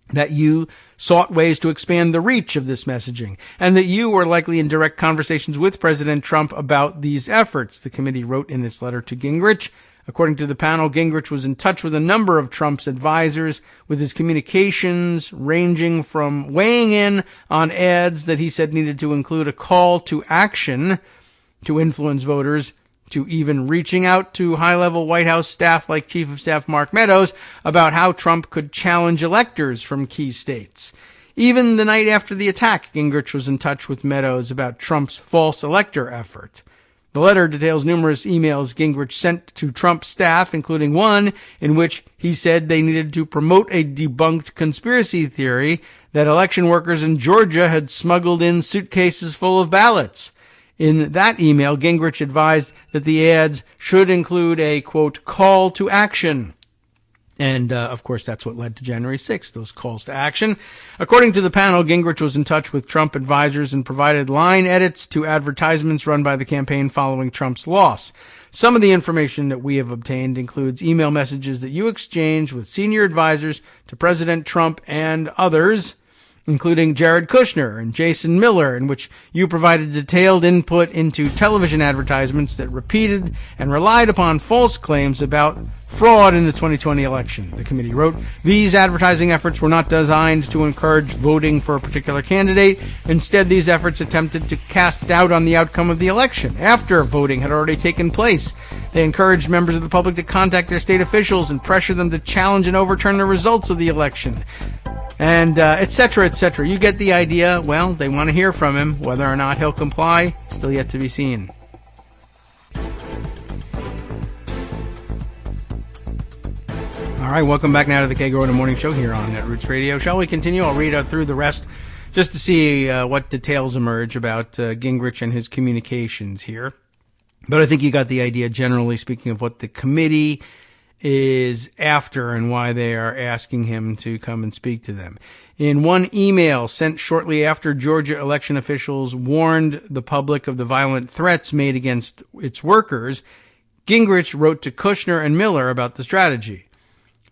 that you sought ways to expand the reach of this messaging, and that you were likely in direct conversations with President Trump about these efforts, the committee wrote in its letter to Gingrich. According to the panel, Gingrich was in touch with a number of Trump's advisors, with his communications ranging from weighing in on ads that he said needed to include a call to action to influence voters, to even reaching out to high-level White House staff like Chief of Staff Mark Meadows about how Trump could challenge electors from key states. Even the night after the attack, Gingrich was in touch with Meadows about Trump's false elector effort. The letter details numerous emails Gingrich sent to Trump staff, including one in which he said they needed to promote a debunked conspiracy theory that election workers in Georgia had smuggled in suitcases full of ballots. In that email, Gingrich advised that the ads should include a, quote, call to action. And, of course, that's what led to January 6th, those calls to action. According to the panel, Gingrich was in touch with Trump advisors and provided line edits to advertisements run by the campaign following Trump's loss. Some of the information that we have obtained includes email messages that you exchanged with senior advisors to President Trump and others, including Jared Kushner and Jason Miller, in which you provided detailed input into television advertisements that repeated and relied upon false claims about fraud in the 2020 election. The committee wrote, these advertising efforts were not designed to encourage voting for a particular candidate. Instead, these efforts attempted to cast doubt on the outcome of the election after voting had already taken place. They encouraged members of the public to contact their state officials and pressure them to challenge and overturn the results of the election. And et cetera, et cetera. You get the idea. Well, they want to hear from him. Whether or not he'll comply, still yet to be seen. All right, welcome back now to the Kagro in the Morning Show here on Netroots Radio. Shall we continue? I'll read through the rest just to see what details emerge about Gingrich and his communications here. But I think you got the idea, generally speaking, of what the committee is after and why they are asking him to come and speak to them. In one email sent shortly after Georgia election officials warned the public of the violent threats made against its workers, Gingrich wrote to Kushner and Miller about the strategy.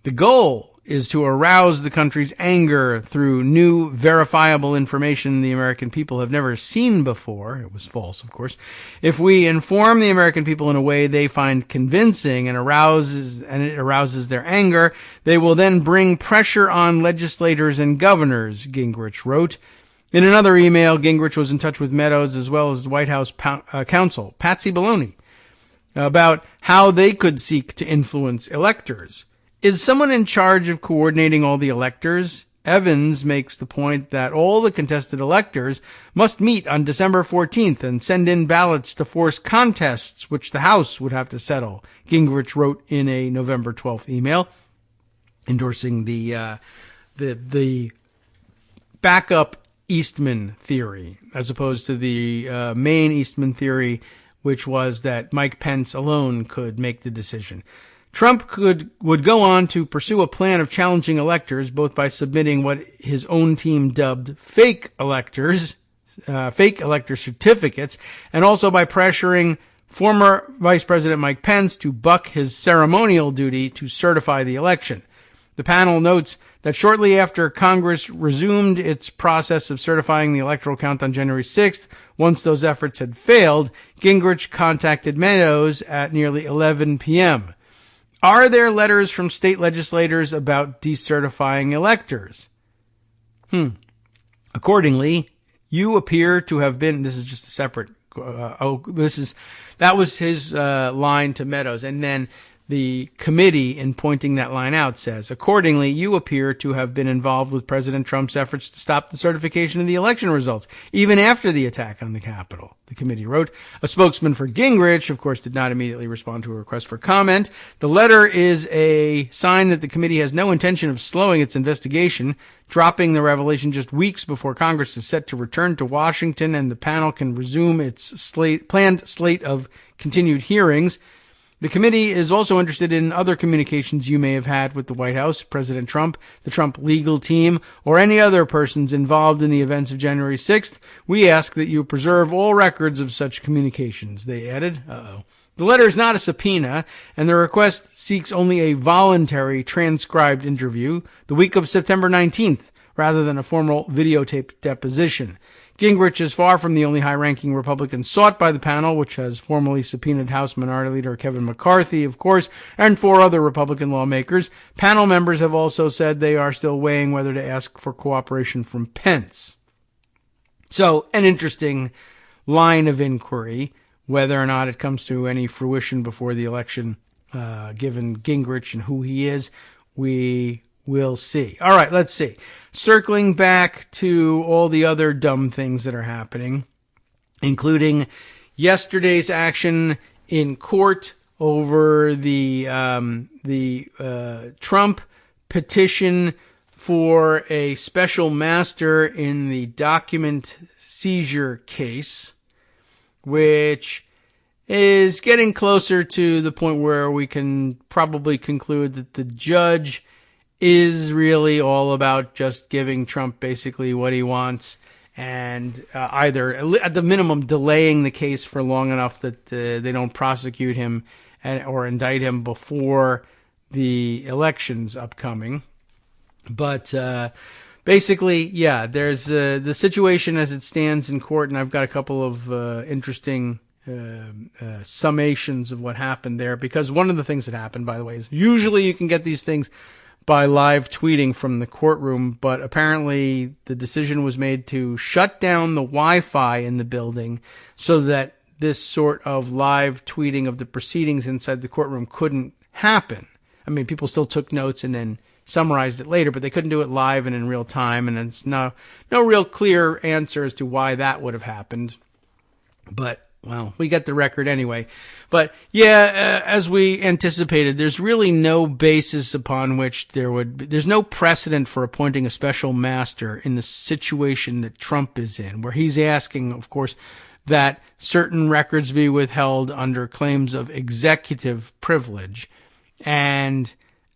The goal is to arouse the country's anger through new verifiable information the American people have never seen before. It was false, of course. If we inform the American people in a way they find convincing and it arouses their anger, they will then bring pressure on legislators and governors, Gingrich wrote. In another email, Gingrich was in touch with Meadows as well as the White House counsel, Patsy Baloney, about how they could seek to influence electors. Is someone in charge of coordinating all the electors? Evans makes the point that all the contested electors must meet on December 14th and send in ballots to force contests, which the House would have to settle, Gingrich wrote in a November 12th email, endorsing the backup Eastman theory, as opposed to the main Eastman theory, which was that Mike Pence alone could make the decision. Trump would go on to pursue a plan of challenging electors, both by submitting what his own team dubbed fake elector certificates, and also by pressuring former Vice President Mike Pence to buck his ceremonial duty to certify the election. The panel notes that shortly after Congress resumed its process of certifying the electoral count on January 6th, once those efforts had failed, Gingrich contacted Meadows at nearly 11 p.m. Are there letters from state legislators about decertifying electors? Accordingly, you appear to have been, this is just a separate, that was his line to Meadows. And then the committee, in pointing that line out, says, accordingly, you appear to have been involved with President Trump's efforts to stop the certification of the election results, even after the attack on the Capitol. The committee wrote. A spokesman for Gingrich, of course, did not immediately respond to a request for comment. The letter is a sign that the committee has no intention of slowing its investigation, dropping the revelation just weeks before Congress is set to return to Washington and the panel can resume its planned slate of continued hearings. The committee is also interested in other communications you may have had with the White House, President Trump, the Trump legal team, or any other persons involved in the events of January 6th. We ask that you preserve all records of such communications, they added. The letter is not a subpoena, and the request seeks only a voluntary transcribed interview the week of September 19th, rather than a formal videotaped deposition. Gingrich is far from the only high-ranking Republican sought by the panel, which has formally subpoenaed House Minority Leader Kevin McCarthy, of course, and 4 other Republican lawmakers. Panel members have also said they are still weighing whether to ask for cooperation from Pence. So, an interesting line of inquiry, whether or not it comes to any fruition before the election, given Gingrich and who he is, we will see. All right, let's see. Circling back to all the other dumb things that are happening, including yesterday's action in court over the Trump petition for a special master in the document seizure case, which is getting closer to the point where we can probably conclude that the judge is really all about just giving Trump basically what he wants and either at the minimum delaying the case for long enough that they don't prosecute him or indict him before the elections upcoming. But basically, yeah, there's the situation as it stands in court, and I've got a couple of interesting summations of what happened there, because one of the things that happened, by the way, is usually you can get these things by live tweeting from the courtroom, but apparently the decision was made to shut down the Wi-Fi in the building so that this sort of live tweeting of the proceedings inside the courtroom couldn't happen. I mean, people still took notes and then summarized it later, but they couldn't do it live and in real time, and it's no real clear answer as to why that would have happened. But well, we get the record anyway. But yeah, as we anticipated, there's really no basis upon which there's no precedent for appointing a special master in the situation that Trump is in, where he's asking, of course, that certain records be withheld under claims of executive privilege. And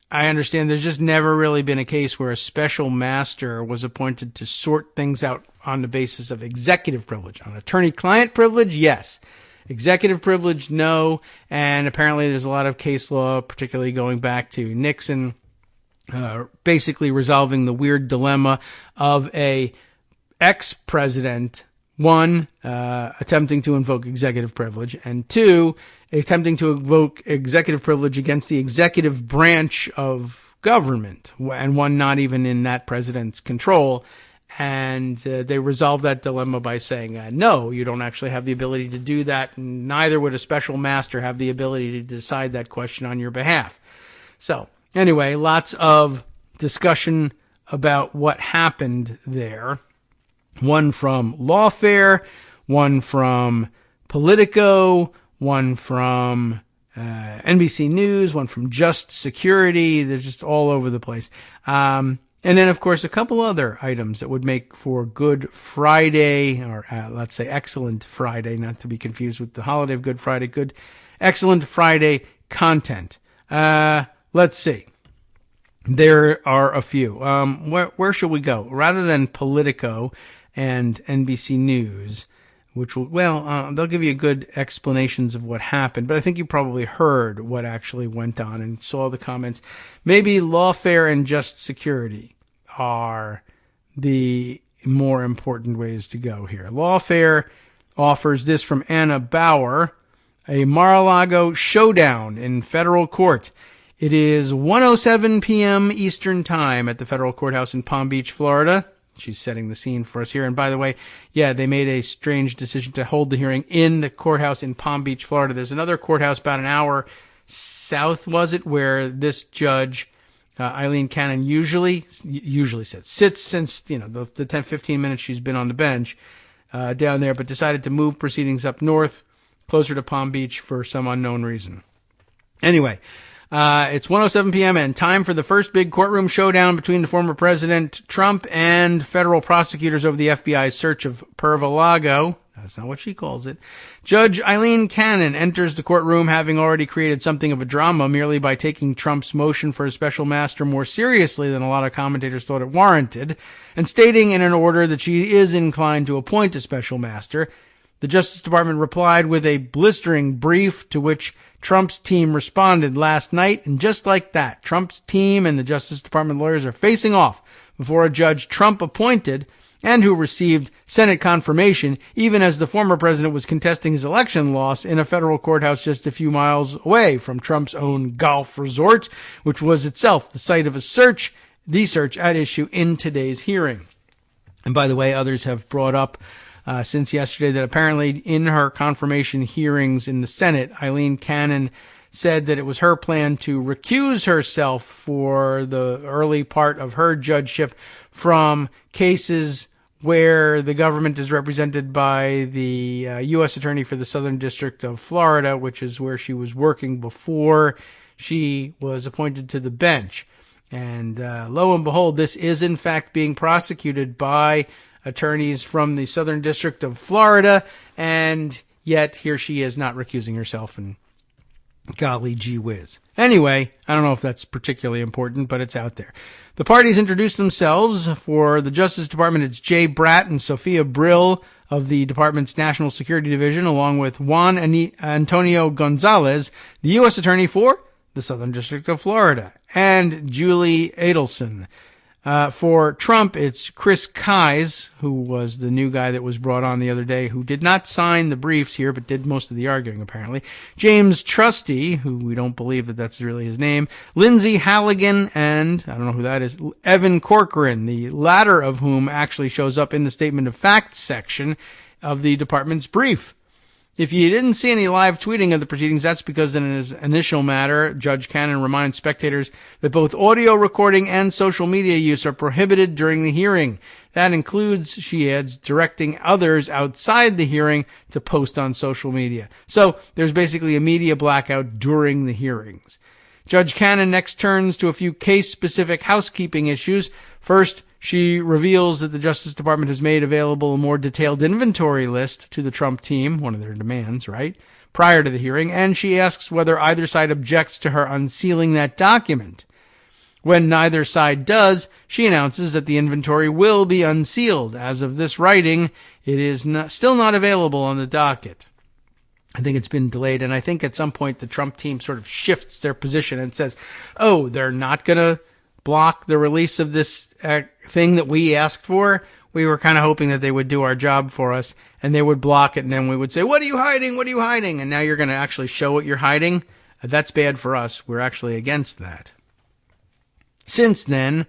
I understand there's just never really been a case where a special master was appointed to sort things out on the basis of executive privilege. On attorney-client privilege, yes. Executive privilege, no. And apparently there's a lot of case law, particularly going back to Nixon, basically resolving the weird dilemma of a ex-president, one, attempting to invoke executive privilege, and two, attempting to invoke executive privilege against the executive branch of government, and one not even in that president's control. And they resolved that dilemma by saying, no, you don't actually have the ability to do that, and neither would a special master have the ability to decide that question on your behalf. So, anyway, lots of discussion about what happened there. One from Lawfare, one from Politico, one from NBC News, one from Just Security. They're just all over the place. And then, of course, a couple other items that would make for Good Friday, or let's say Excellent Friday, not to be confused with the holiday of Good Friday, Excellent Friday content. Let's see. There are a few. Where shall we go? Rather than Politico and NBC News, which will, they'll give you good explanations of what happened, but I think you probably heard what actually went on and saw the comments. Maybe Lawfare and Just Security are the more important ways to go here. Lawfare offers this from Anna Bauer, a Mar-a-Lago showdown in federal court. It is 1:07 p.m. Eastern Time at the federal courthouse in Palm Beach, Florida. She's setting the scene for us here. And by the way, yeah, they made a strange decision to hold the hearing in the courthouse in Palm Beach, Florida. There's another courthouse about an hour South, was it, where this judge, Eileen Cannon, usually sits since, the 10-15 minutes she's been on the bench down there, but decided to move proceedings up north, closer to Palm Beach for some unknown reason. Anyway, it's 1:07 p.m. and time for the first big courtroom showdown between the former President Trump and federal prosecutors over the FBI's search of Pervalago. That's not what she calls it. Judge Eileen Cannon enters the courtroom having already created something of a drama merely by taking Trump's motion for a special master more seriously than a lot of commentators thought it warranted, and stating in an order that she is inclined to appoint a special master. The Justice Department replied with a blistering brief to which Trump's team responded last night, and just like that, Trump's team and the Justice Department lawyers are facing off before a judge Trump appointed and who received Senate confirmation even as the former president was contesting his election loss in a federal courthouse just a few miles away from Trump's own golf resort, which was itself the site of the search at issue in today's hearing. And by the way, others have brought up since yesterday that apparently in her confirmation hearings in the Senate, Eileen Cannon said that it was her plan to recuse herself for the early part of her judgeship from cases where the government is represented by the U.S. Attorney for the Southern District of Florida, which is where she was working before she was appointed to the bench. And lo and behold, this is in fact being prosecuted by attorneys from the Southern District of Florida, and yet here she is not recusing herself, and golly gee whiz. Anyway, I don't know if that's particularly important, but it's out there. The parties introduced themselves. For the Justice Department, it's Jay Bratt and Sophia Brill of the department's National Security Division, along with Juan Antonio Gonzalez, the U.S. Attorney for the Southern District of Florida, and Julie Adelson. For Trump, it's Chris Kise, who was the new guy that was brought on the other day, who did not sign the briefs here, but did most of the arguing, apparently. James Trusty, who we don't believe that that's really his name. Lindsay Halligan, and I don't know who that is, Evan Corcoran, the latter of whom actually shows up in the statement of facts section of the department's brief. If you didn't see any live tweeting of the proceedings, that's because in his initial matter, Judge Cannon reminds spectators that both audio recording and social media use are prohibited during the hearing. That includes, she adds, directing others outside the hearing to post on social media. So there's basically a media blackout during the hearings. Judge Cannon next turns to a few case-specific housekeeping issues. First, she reveals that the Justice Department has made available a more detailed inventory list to the Trump team, one of their demands, right, prior to the hearing, and she asks whether either side objects to her unsealing that document. When neither side does, she announces that the inventory will be unsealed. As of this writing, it is still not available on the docket. I think it's been delayed, and I think at some point the Trump team sort of shifts their position and says, oh, they're not going to block the release of this thing that we asked for. We were kind of hoping that they would do our job for us, and they would block it, and then we would say, what are you hiding? What are you hiding? And now you're going to actually show what you're hiding? That's bad for us. We're actually against that. Since then,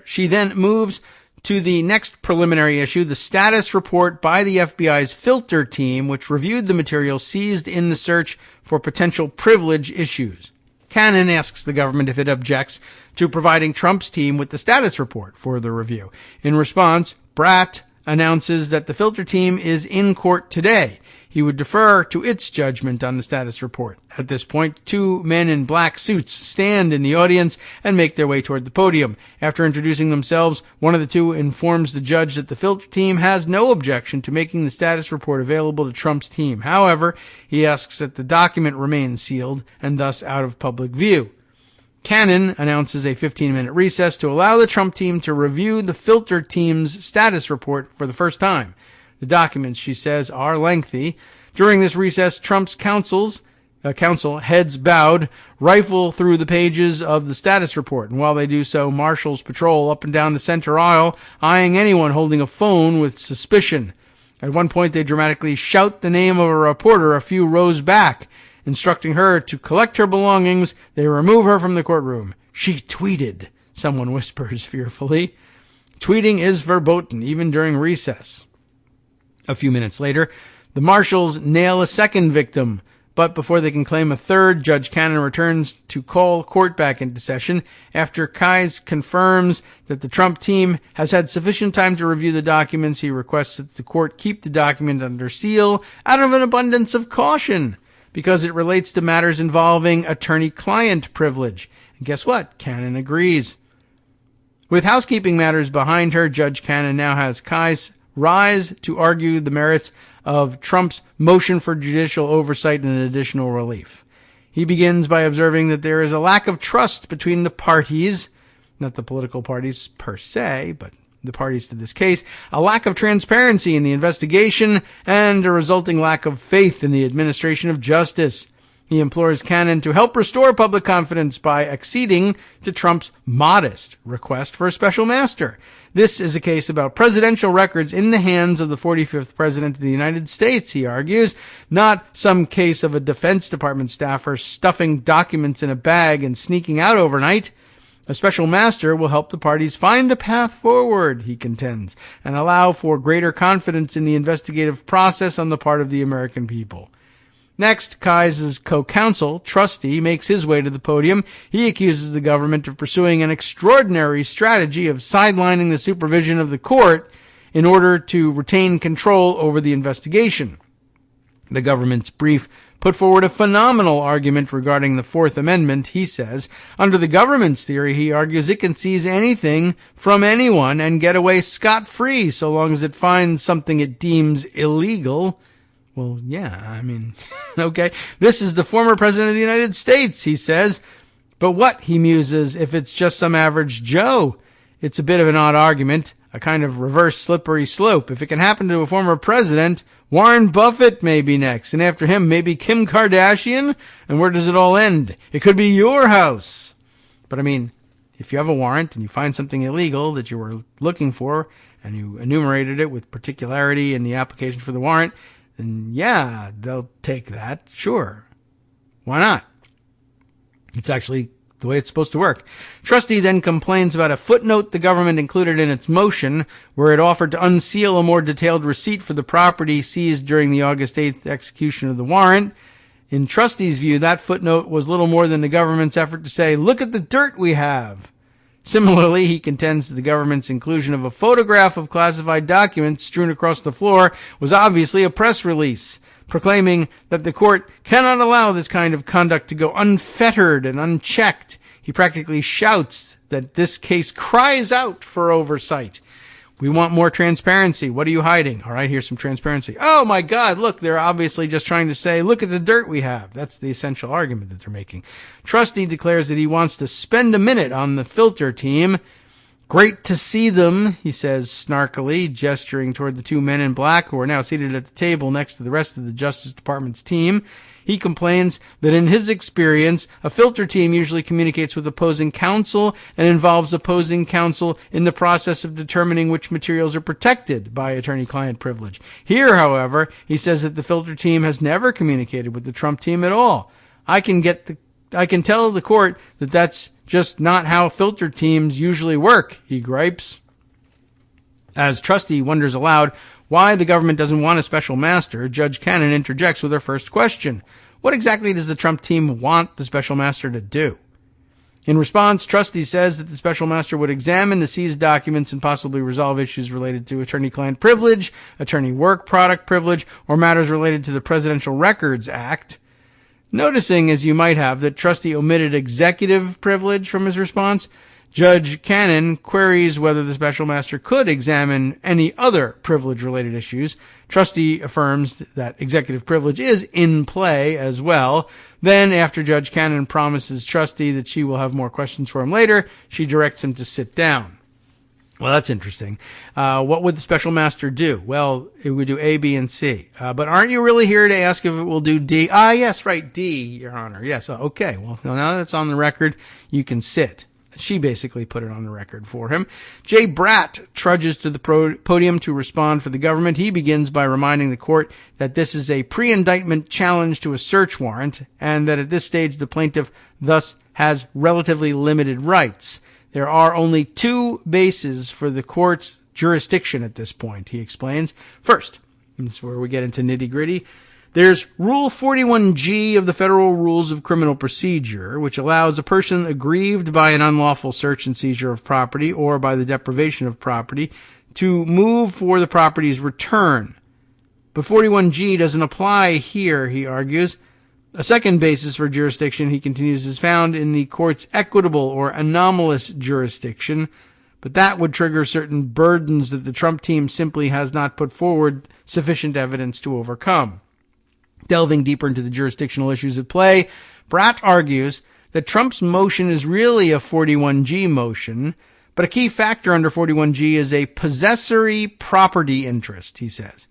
she then moves to the next preliminary issue, the status report by the FBI's filter team, which reviewed the material seized in the search for potential privilege issues. Cannon asks the government if it objects to providing Trump's team with the status report for the review. In response, Bratt announces that the filter team is in court today. He would defer to its judgment on the status report. At this point, two men in black suits stand in the audience and make their way toward the podium. After introducing themselves, one of the two informs the judge that the filter team has no objection to making the status report available to Trump's team. However, he asks that the document remain sealed and thus out of public view. Cannon announces a 15-minute recess to allow the Trump team to review the filter team's status report for the first time. The documents, she says, are lengthy. During this recess, Trump's counsel, heads bowed, rifle through the pages of the status report. And while they do so, marshals patrol up and down the center aisle, eyeing anyone holding a phone with suspicion. At one point, they dramatically shout the name of a reporter a few rows back. Instructing her to collect her belongings, they remove her from the courtroom. She tweeted, someone whispers fearfully. Tweeting is verboten, even during recess. A few minutes later, the marshals nail a second victim, But before they can claim a third, Judge Cannon returns to call court back into session after Kise confirms that the Trump team has had sufficient time to review the documents. He requests that the court keep the document under seal out of an abundance of caution because it relates to matters involving attorney-client privilege. And guess what? Cannon agrees. With housekeeping matters behind her, Judge Cannon now has Kise rise to argue the merits of Trump's motion for judicial oversight and additional relief. He begins by observing that there is a lack of trust between the parties, not the political parties per se, but the parties to this case, a lack of transparency in the investigation, and a resulting lack of faith in the administration of justice. He implores Cannon to help restore public confidence by acceding to Trump's modest request for a special master. This is a case about presidential records in the hands of the 45th President of the United States, he argues, not some case of a Defense Department staffer stuffing documents in a bag and sneaking out overnight. A special master will help the parties find a path forward, he contends, and allow for greater confidence in the investigative process on the part of the American people. Next, Kise's co-counsel, Trusty, makes his way to the podium. He accuses the government of pursuing an extraordinary strategy of sidelining the supervision of the court in order to retain control over the investigation. The government's brief put forward a phenomenal argument regarding the Fourth Amendment, he says. Under the government's theory, he argues it can seize anything from anyone and get away scot-free so long as it finds something it deems illegal. Well, yeah, I mean, okay. This is the former president of the United States, he says. But what, he muses, if it's just some average Joe? It's a bit of an odd argument, a kind of reverse slippery slope. If it can happen to a former president, Warren Buffett may be next, and after him, maybe Kim Kardashian? And where does it all end? It could be your house. But I mean, if you have a warrant and you find something illegal that you were looking for, and you enumerated it with particularity in the application for the warrant, then yeah, they'll take that. Sure. Why not? It's actually the way it's supposed to work. Trustee then complains about a footnote the government included in its motion where it offered to unseal a more detailed receipt for the property seized during the August 8th execution of the warrant. In Trustee's view, that footnote was little more than the government's effort to say, look at the dirt we have. Similarly, he contends that the government's inclusion of a photograph of classified documents strewn across the floor was obviously a press release, proclaiming that the court cannot allow this kind of conduct to go unfettered and unchecked. He practically shouts that this case cries out for oversight. We want more transparency. What are you hiding? All right, here's some transparency. Oh my God, look, they're obviously just trying to say, look at the dirt we have. That's the essential argument that they're making. Trustee declares that he wants to spend a minute on the filter team. Great to see them, he says snarkily, gesturing toward the two men in black who are now seated at the table next to the rest of the Justice Department's team. He complains that in his experience, a filter team usually communicates with opposing counsel and involves opposing counsel in the process of determining which materials are protected by attorney-client privilege. Here, however, he says that the filter team has never communicated with the Trump team at all. I can tell the court that that's just not how filter teams usually work, he gripes. As Trustee wonders aloud why the government doesn't want a special master, Judge Cannon interjects with her first question. What exactly does the Trump team want the special master to do? In response, Trustee says that the special master would examine the seized documents and possibly resolve issues related to attorney-client privilege, attorney work product privilege, or matters related to the Presidential Records Act. Noticing, as you might have, that Trustee omitted executive privilege from his response, Judge Cannon queries whether the special master could examine any other privilege-related issues. Trustee affirms that executive privilege is in play as well. Then, after Judge Cannon promises Trustee that she will have more questions for him later, she directs him to sit down. Well, that's interesting. What would the special master do? Well, it would do A, B, and C. But aren't you really here to ask if it will do D? Ah, yes, right, D, Your Honor. Yes, okay. Well, now that's on the record, you can sit. She basically put it on the record for him. Jay Bratt trudges to the podium to respond for the government. He begins by reminding the court that this is a pre-indictment challenge to a search warrant and that at this stage the plaintiff thus has relatively limited rights. There are only two bases for the court's jurisdiction at this point, he explains. First, and this is where we get into nitty-gritty, There's Rule 41G of the Federal Rules of Criminal Procedure, which allows a person aggrieved by an unlawful search and seizure of property or by the deprivation of property to move for the property's return. But 41G doesn't apply here, he argues. A second basis for jurisdiction, he continues, is found in the court's equitable or anomalous jurisdiction, but that would trigger certain burdens that the Trump team simply has not put forward sufficient evidence to overcome. Delving deeper into the jurisdictional issues at play, Bratt argues that Trump's motion is really a 41G motion, but a key factor under 41G is a possessory property interest, he says.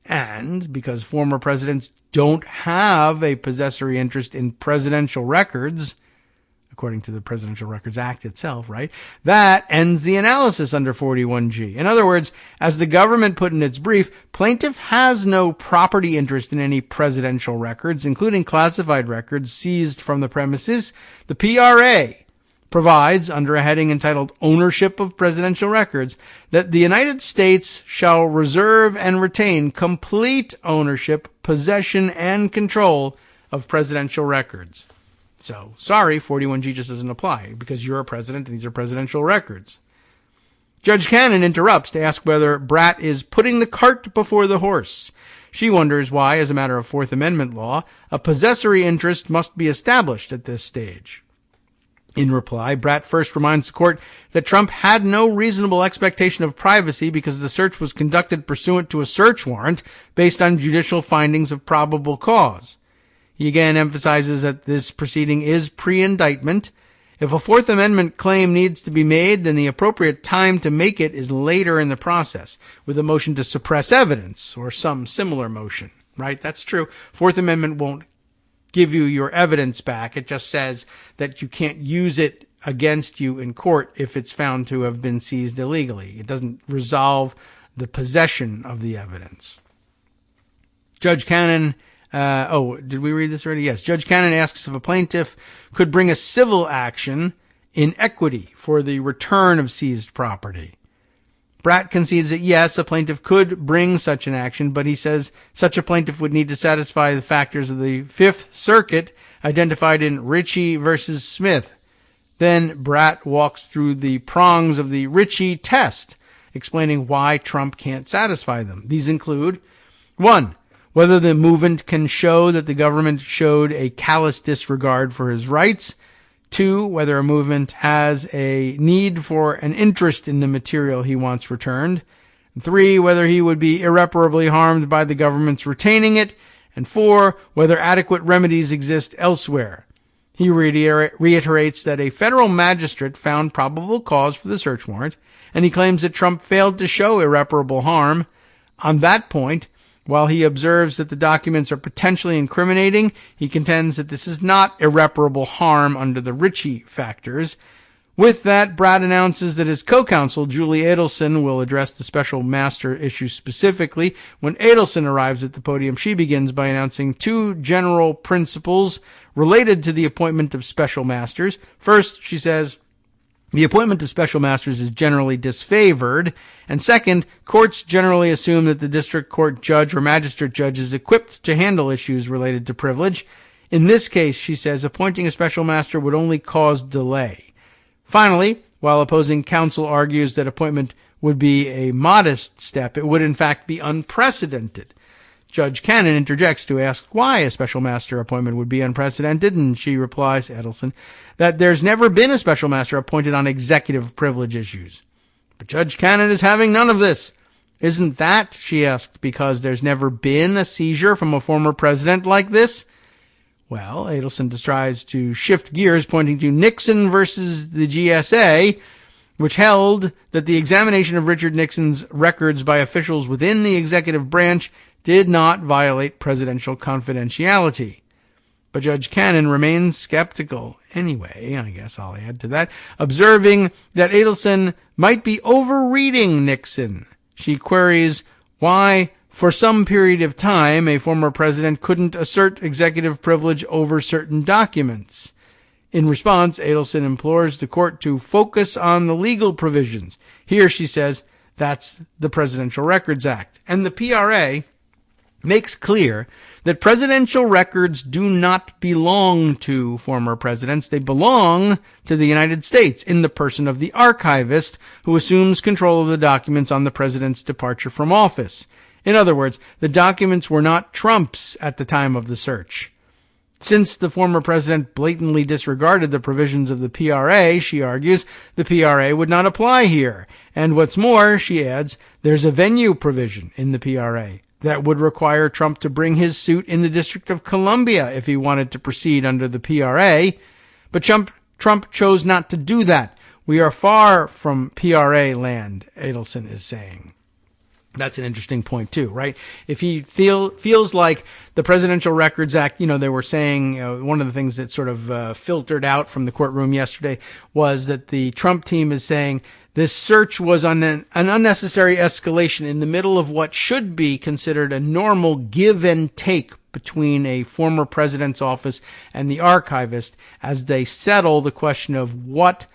And because former presidents don't have a possessory interest in presidential records, according to the Presidential Records Act itself, right? That ends the analysis under 41G. In other words, as the government put in its brief, plaintiff has no property interest in any presidential records, including classified records seized from the premises. The PRA provides, under a heading entitled Ownership of Presidential Records, that the United States shall reserve and retain complete ownership, possession, and control of presidential records. So, sorry, 41G just doesn't apply because you're a president and these are presidential records. Judge Cannon interrupts to ask whether Bratt is putting the cart before the horse. She wonders why, as a matter of Fourth Amendment law, a possessory interest must be established at this stage. In reply, Bratt first reminds the court that Trump had no reasonable expectation of privacy because the search was conducted pursuant to a search warrant based on judicial findings of probable cause. He again emphasizes that this proceeding is pre-indictment. If a Fourth Amendment claim needs to be made, then the appropriate time to make it is later in the process, with a motion to suppress evidence or some similar motion, right? That's true. Fourth Amendment won't give you your evidence back. It just says that you can't use it against you in court if it's found to have been seized illegally. It doesn't resolve the possession of the evidence. Judge Cannon did we read this already? Yes. Judge Cannon asks if a plaintiff could bring a civil action in equity for the return of seized property. Bratt concedes that yes, a plaintiff could bring such an action, but he says such a plaintiff would need to satisfy the factors of the Fifth Circuit identified in Ritchie versus Smith. Then Bratt walks through the prongs of the Ritchie test, explaining why Trump can't satisfy them. These include 1. Whether the movement can show that the government showed a callous disregard for his rights. 2, whether a movement has a need for an interest in the material he wants returned. 3, whether he would be irreparably harmed by the government's retaining it. And 4, whether adequate remedies exist elsewhere. He reiterates that a federal magistrate found probable cause for the search warrant, and he claims that Trump failed to show irreparable harm. On that point, while he observes that the documents are potentially incriminating, he contends that this is not irreparable harm under the Ritchie factors. With that, Bratt announces that his co-counsel, Julie Adelson, will address the special master issue specifically. When Adelson arrives at the podium, she begins by announcing 2 general principles related to the appointment of special masters. First, she says, the appointment of special masters is generally disfavored. And second, courts generally assume that the district court judge or magistrate judge is equipped to handle issues related to privilege. In this case, she says, appointing a special master would only cause delay. Finally, while opposing counsel argues that appointment would be a modest step, it would in fact be unprecedented. Judge Cannon interjects to ask why a special master appointment would be unprecedented, and she replies, Adelson, that there's never been a special master appointed on executive privilege issues. But Judge Cannon is having none of this. Isn't that, she asked, because there's never been a seizure from a former president like this? Well, Adelson tries to shift gears, pointing to Nixon versus the GSA, which held that the examination of Richard Nixon's records by officials within the executive branch did not violate presidential confidentiality. But Judge Cannon remains skeptical. Anyway, I guess I'll add to that, observing that Adelson might be overreading Nixon. She queries why, for some period of time, a former president couldn't assert executive privilege over certain documents. In response, Adelson implores the court to focus on the legal provisions. Here, she says, that's the Presidential Records Act. And the PRA, makes clear that presidential records do not belong to former presidents. They belong to the United States in the person of the archivist, who assumes control of the documents on the president's departure from office. In other words, the documents were not Trump's at the time of the search. Since the former president blatantly disregarded the provisions of the PRA, she argues, the PRA would not apply here. And what's more, she adds, there's a venue provision in the PRA that would require Trump to bring his suit in the District of Columbia if he wanted to proceed under the PRA. But Trump chose not to do that. We are far from PRA land, Adelson is saying. That's an interesting point too, right? If he feels like the Presidential Records Act, they were saying, one of the things that sort of filtered out from the courtroom yesterday was that the Trump team is saying this search was on an unnecessary escalation in the middle of what should be considered a normal give and take between a former president's office and the archivist as they settle the question of what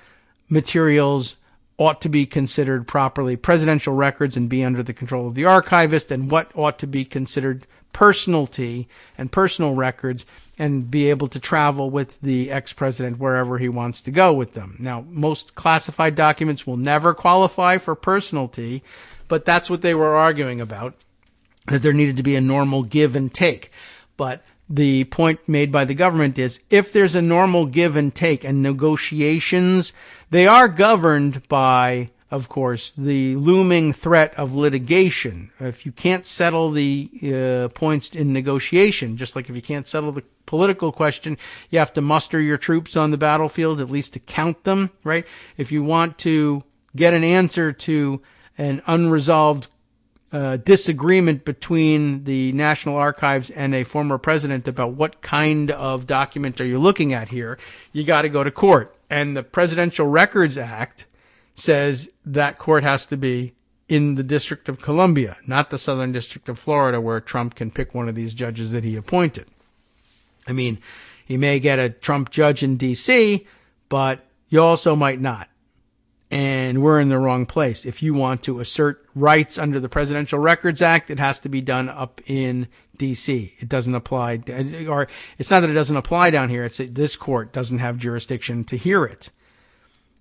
materials ought to be considered properly presidential records and be under the control of the archivist, and what ought to be considered personality and personal records and be able to travel with the ex-president wherever he wants to go with them. Now, most classified documents will never qualify for personality, but that's what they were arguing about, that there needed to be a normal give and take. But the point made by the government is if there's a normal give and take and negotiations, they are governed by, of course, the looming threat of litigation. If you can't settle the points in negotiation, just like if you can't settle the political question, you have to muster your troops on the battlefield, at least to count them, right? If you want to get an answer to an unresolved disagreement between the National Archives and a former president about what kind of document are you looking at here, you got to go to court. And the Presidential Records Act says that court has to be in the District of Columbia, not the Southern District of Florida, where Trump can pick one of these judges that he appointed. I mean, he may get a Trump judge in D.C., but you also might not. And we're in the wrong place. If you want to assert rights under the Presidential Records Act, it has to be done up in D.C. It doesn't apply, or it's not that it doesn't apply down here. It's that this court doesn't have jurisdiction to hear it.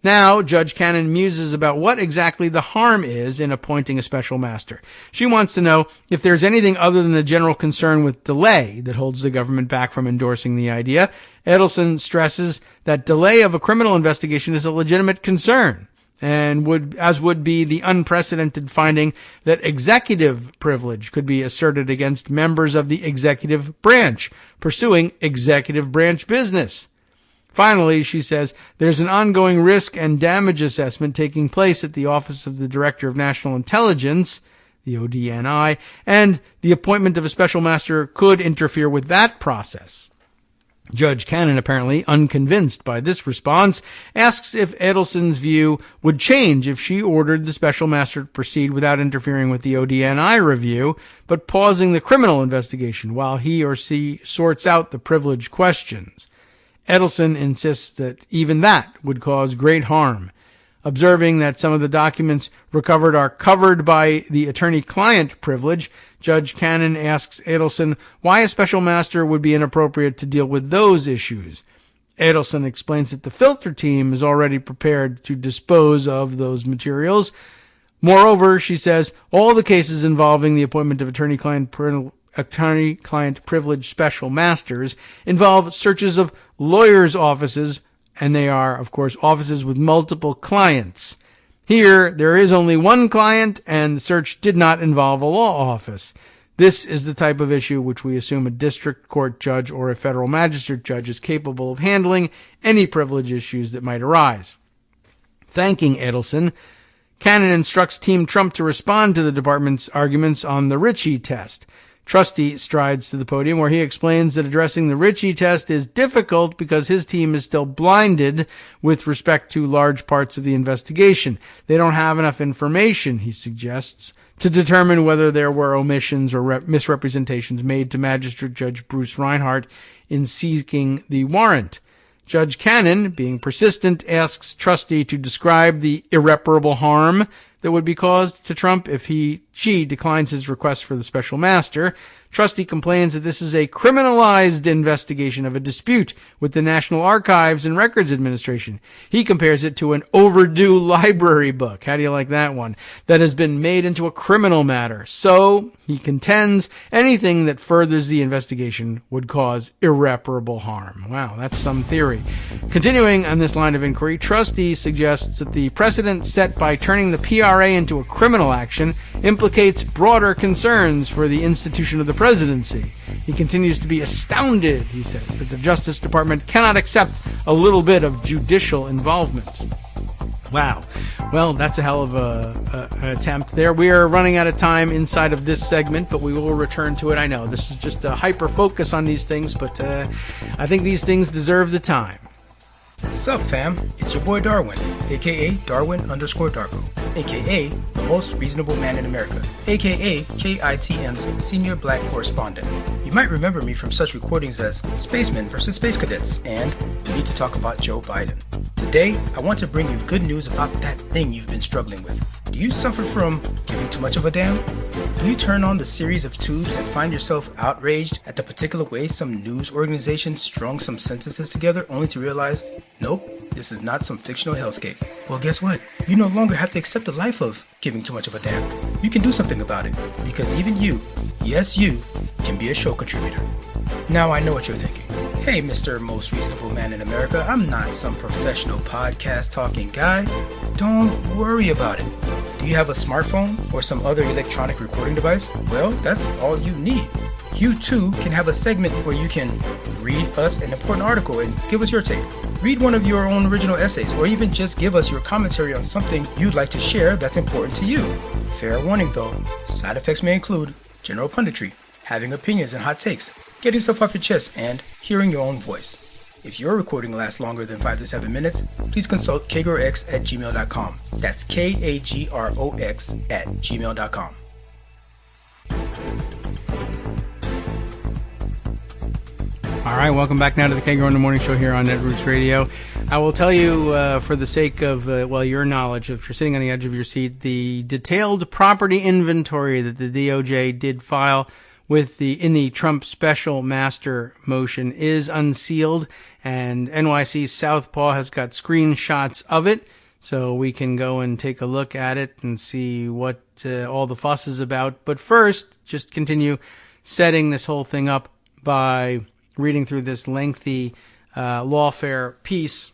Now, Judge Cannon muses about what exactly the harm is in appointing a special master. She wants to know if there's anything other than the general concern with delay that holds the government back from endorsing the idea. Edelson stresses that delay of a criminal investigation is a legitimate concern, and would be the unprecedented finding that executive privilege could be asserted against members of the executive branch pursuing executive branch business. Finally, she says, there's an ongoing risk and damage assessment taking place at the Office of the Director of National Intelligence, the ODNI, and the appointment of a special master could interfere with that process. Judge Cannon, apparently unconvinced by this response, asks if Edelson's view would change if she ordered the special master to proceed without interfering with the ODNI review, but pausing the criminal investigation while he or she sorts out the privilege questions. Edelson insists that even that would cause great harm. Observing that some of the documents recovered are covered by the attorney-client privilege, Judge Cannon asks Adelson why a special master would be inappropriate to deal with those issues. Adelson explains that the filter team is already prepared to dispose of those materials. Moreover, she says, all the cases involving the appointment of attorney-client privilege special masters involve searches of lawyers' offices, and they are, of course, offices with multiple clients. Here, there is only one client, and the search did not involve a law office. This is the type of issue which we assume a district court judge or a federal magistrate judge is capable of handling any privilege issues that might arise. Thanking Edelson, Cannon instructs Team Trump to respond to the department's arguments on the Ritchie test. Trustee strides to the podium where he explains that addressing the Ritchie test is difficult because his team is still blinded with respect to large parts of the investigation. They don't have enough information, he suggests, to determine whether there were omissions or misrepresentations made to Magistrate Judge Bruce Reinhardt in seeking the warrant. Judge Cannon, being persistent, asks Trustee to describe the irreparable harm that would be caused to Trump if she declines his request for the special master. Trustee complains that this is a criminalized investigation of a dispute with the National Archives and Records Administration. He compares it to an overdue library book. How do you like that one? That has been made into a criminal matter. So, he contends anything that furthers the investigation would cause irreparable harm. Wow, that's some theory. Continuing on this line of inquiry, Trustee suggests that the precedent set by turning the PRA into a criminal action implicates broader concerns for the institution of the presidency. He continues to be astounded, he says, that the Justice Department cannot accept a little bit of judicial involvement. Wow. Well, that's a hell of an attempt there. We are running out of time inside of this segment, but we will return to it. I know this is just a hyper focus on these things, but I think these things deserve the time. Sup, fam? It's your boy Darwin, aka Darwin_Darko, aka the most reasonable man in America, aka KITM's senior black correspondent. You might remember me from such recordings as Spacemen vs. Space Cadets and We Need to Talk About Joe Biden. Today, I want to bring you good news about that thing you've been struggling with. Do you suffer from giving too much of a damn? Do you turn on the series of tubes and find yourself outraged at the particular way some news organization strung some sentences together only to realize, nope, this is not some fictional hellscape? Well, guess what? You no longer have to accept the life of giving too much of a damn. You can do something about it, because even you, yes you, can be a show contributor. Now I know what you're thinking. Hey, Mr. Most Reasonable Man in America, I'm not some professional podcast talking guy. Don't worry about it. Do you have a smartphone or some other electronic recording device? Well, that's all you need. You too can have a segment where you can read us an important article and give us your take. Read one of your own original essays, or even just give us your commentary on something you'd like to share that's important to you. Fair warning though, side effects may include general punditry, having opinions and hot takes, getting stuff off your chest, and hearing your own voice. If your recording lasts longer than 5 to 7 minutes, please consult kagrox@gmail.com. That's KAGROX@gmail.com. All right, welcome back now to the Kagro in the Morning Show here on Netroots Radio. I will tell you, for the sake of, your knowledge, if you're sitting on the edge of your seat, the detailed property inventory that the DOJ did file in the Trump special master motion is unsealed, and NYC Southpaw has got screenshots of it, so we can go and take a look at it and see what all the fuss is about. But first, just continue setting this whole thing up by reading through this lengthy lawfare piece.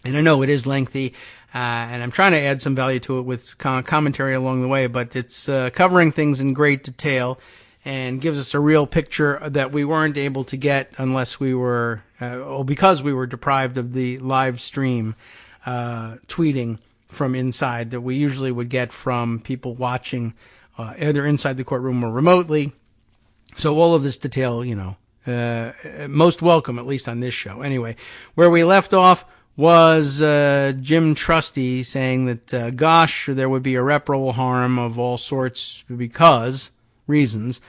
And I know it is lengthy, and I'm trying to add some value to it with commentary along the way, but it's covering things in great detail and gives us a real picture that we weren't able to get unless we were, because we were deprived of the live stream tweeting from inside that we usually would get from people watching either inside the courtroom or remotely. So all of this detail, most welcome, at least on this show. Anyway, where we left off was Jim Trustee saying that, gosh, there would be irreparable harm of all sorts because reasons,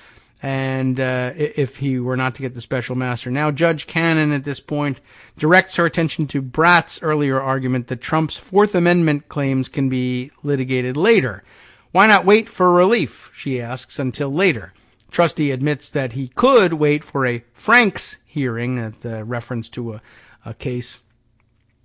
and if he were not to get the special master. Now, Judge Cannon at this point directs her attention to Bratt's earlier argument that Trump's Fourth Amendment claims can be litigated later. Why not wait for relief, she asks, until later? Trustee admits that he could wait for a Franks hearing, at reference to a case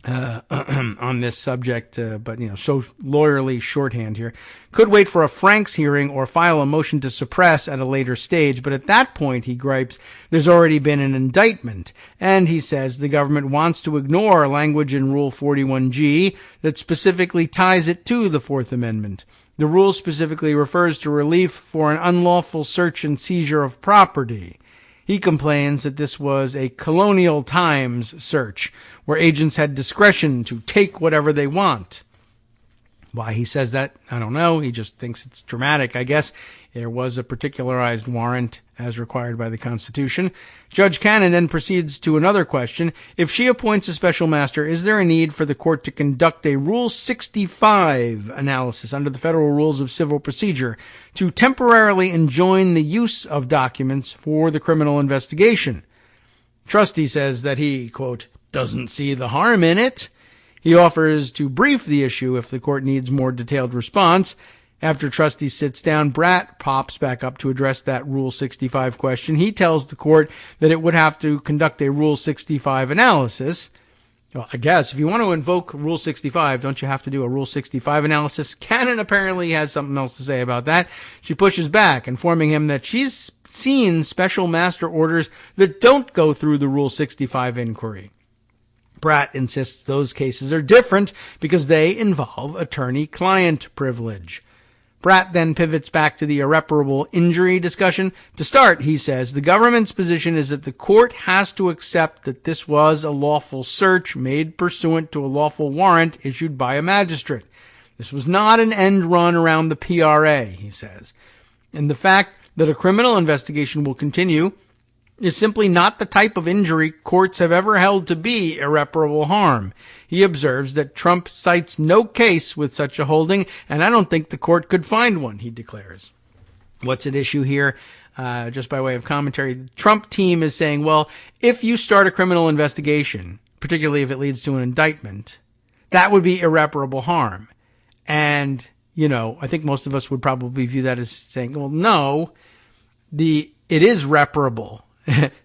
on this subject, but so lawyerly shorthand here, could wait for a Franks hearing or file a motion to suppress at a later stage. But at that point, he gripes, there's already been an indictment. And he says the government wants to ignore language in Rule 41G that specifically ties it to the Fourth Amendment. The rule specifically refers to relief for an unlawful search and seizure of property. He complains that this was a colonial times search, where agents had discretion to take whatever they want. Why he says that, I don't know. He just thinks it's dramatic, I guess. There was a particularized warrant as required by the Constitution. Judge Cannon then proceeds to another question. If she appoints a special master, is there a need for the court to conduct a Rule 65 analysis under the Federal Rules of Civil Procedure to temporarily enjoin the use of documents for the criminal investigation? Trustee says that he, quote, doesn't see the harm in it. He offers to brief the issue if the court needs more detailed response. After trustee sits down, Bratt pops back up to address that Rule 65 question. He tells the court that it would have to conduct a Rule 65 analysis. Well, I guess if you want to invoke Rule 65, don't you have to do a Rule 65 analysis? Cannon apparently has something else to say about that. She pushes back, informing him that she's seen special master orders that don't go through the Rule 65 inquiry. Bratt insists those cases are different because they involve attorney-client privilege. Bratt then pivots back to the irreparable injury discussion. To start, he says, the government's position is that the court has to accept that this was a lawful search made pursuant to a lawful warrant issued by a magistrate. This was not an end run around the PRA, he says. And the fact that a criminal investigation will continue is simply not the type of injury courts have ever held to be irreparable harm. He observes that Trump cites no case with such a holding, and I don't think the court could find one, he declares. What's at issue here? Just by way of commentary, the Trump team is saying, well, if you start a criminal investigation, particularly if it leads to an indictment, that would be irreparable harm. And, I think most of us would probably view that as saying, well, no, it is reparable.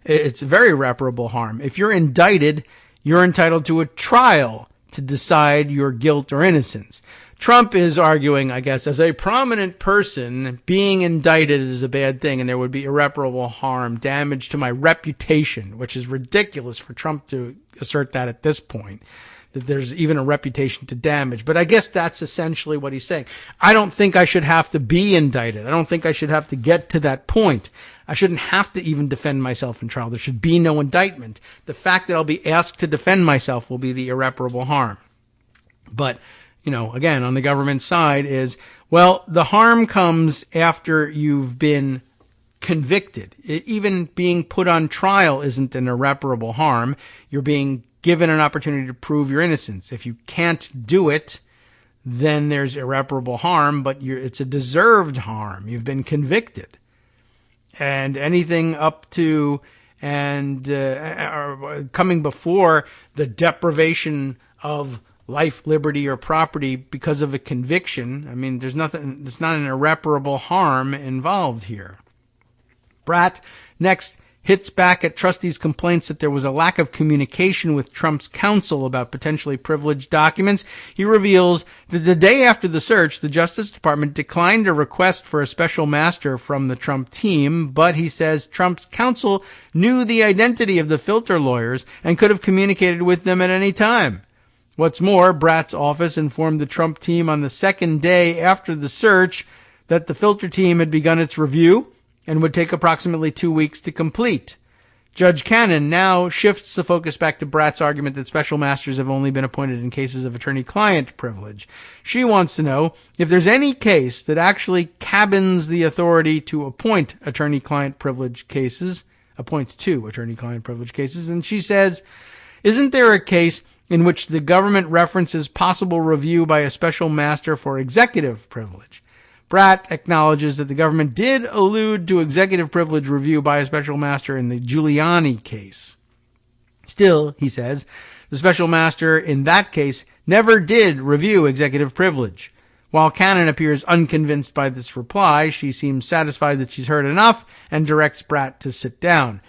It's very reparable harm. If you're indicted, you're entitled to a trial to decide your guilt or innocence. Trump is arguing, I guess, as a prominent person, being indicted is a bad thing and there would be irreparable harm, damage to my reputation, which is ridiculous for Trump to assert that at this point, that there's even a reputation to damage. But I guess that's essentially what he's saying. I don't think I should have to be indicted. I don't think I should have to get to that point. I shouldn't have to even defend myself in trial. There should be no indictment. The fact that I'll be asked to defend myself will be the irreparable harm. But, again, on the government side is, well, the harm comes after you've been convicted. Even being put on trial isn't an irreparable harm. You're being given an opportunity to prove your innocence. If you can't do it, then there's irreparable harm, but it's a deserved harm. You've been convicted. And anything up to and coming before the deprivation of life, liberty, or property because of a conviction, I mean, there's not an irreparable harm involved here. Bratt next hits back at trustees' complaints that there was a lack of communication with Trump's counsel about potentially privileged documents. He reveals that the day after the search, the Justice Department declined a request for a special master from the Trump team, but he says Trump's counsel knew the identity of the filter lawyers and could have communicated with them at any time. What's more, Bratt's office informed the Trump team on the second day after the search that the filter team had begun its review and would take approximately 2 weeks to complete. Judge Cannon now shifts the focus back to Bratt's argument that special masters have only been appointed in cases of attorney-client privilege. She wants to know if there's any case that actually cabins the authority to appoint to attorney-client privilege cases, and she says, isn't there a case in which the government references possible review by a special master for executive privilege? Bratt acknowledges that the government did allude to executive privilege review by a special master in the Giuliani case. Still, he says, the special master in that case never did review executive privilege. While Cannon appears unconvinced by this reply, she seems satisfied that she's heard enough and directs Bratt to sit down.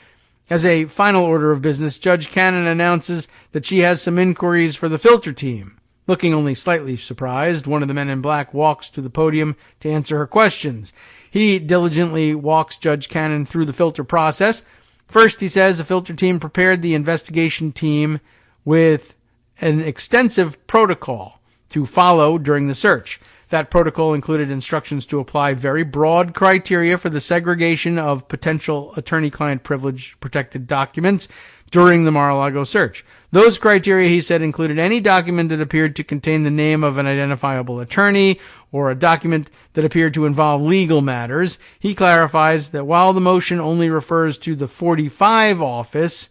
As a final order of business, Judge Cannon announces that she has some inquiries for the filter team. Looking only slightly surprised, one of the men in black walks to the podium to answer her questions. He diligently walks Judge Cannon through the filter process. First, he says the filter team prepared the investigation team with an extensive protocol to follow during the search. That protocol included instructions to apply very broad criteria for the segregation of potential attorney-client privilege protected documents during the Mar-a-Lago search. Those criteria, he said, included any document that appeared to contain the name of an identifiable attorney or a document that appeared to involve legal matters. He clarifies that while the motion only refers to the 45 office,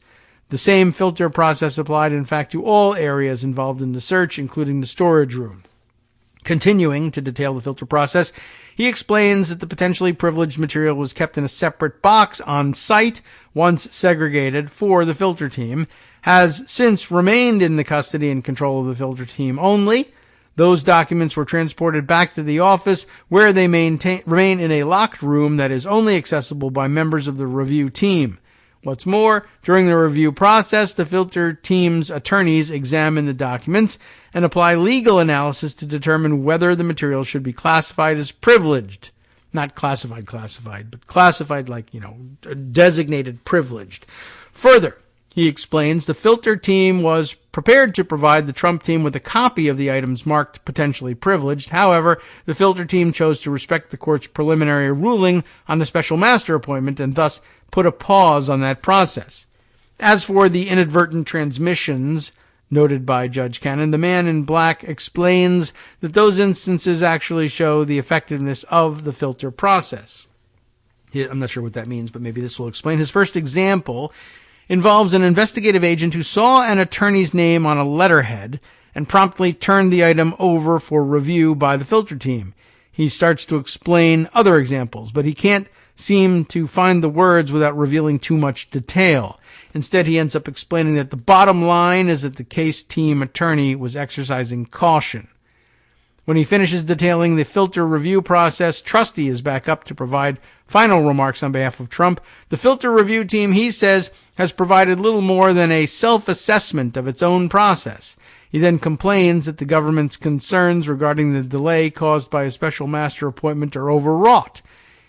the same filter process applied, in fact, to all areas involved in the search, including the storage room. Continuing to detail the filter process, he explains that the potentially privileged material was kept in a separate box on site once segregated for the filter team. has since remained in the custody and control of the filter team only. Those documents were transported back to the office where they remain in a locked room that is only accessible by members of the review team. What's more, during the review process, the filter team's attorneys examine the documents and apply legal analysis to determine whether the material should be classified as privileged. Not classified, but classified like, designated privileged. Further, he explains the filter team was prepared to provide the Trump team with a copy of the items marked potentially privileged. However, the filter team chose to respect the court's preliminary ruling on the special master appointment and thus put a pause on that process. As for the inadvertent transmissions noted by Judge Cannon, the man in black explains that those instances actually show the effectiveness of the filter process. I'm not sure what that means, but maybe this will explain. His first example involves an investigative agent who saw an attorney's name on a letterhead and promptly turned the item over for review by the filter team. He starts to explain other examples, but he can't seem to find the words without revealing too much detail. Instead, he ends up explaining that the bottom line is that the case team attorney was exercising caution. When he finishes detailing the filter review process, Trusty is back up to provide final remarks on behalf of Trump. The filter review team, he says, has provided little more than a self-assessment of its own process. He then complains that the government's concerns regarding the delay caused by a special master appointment are overwrought.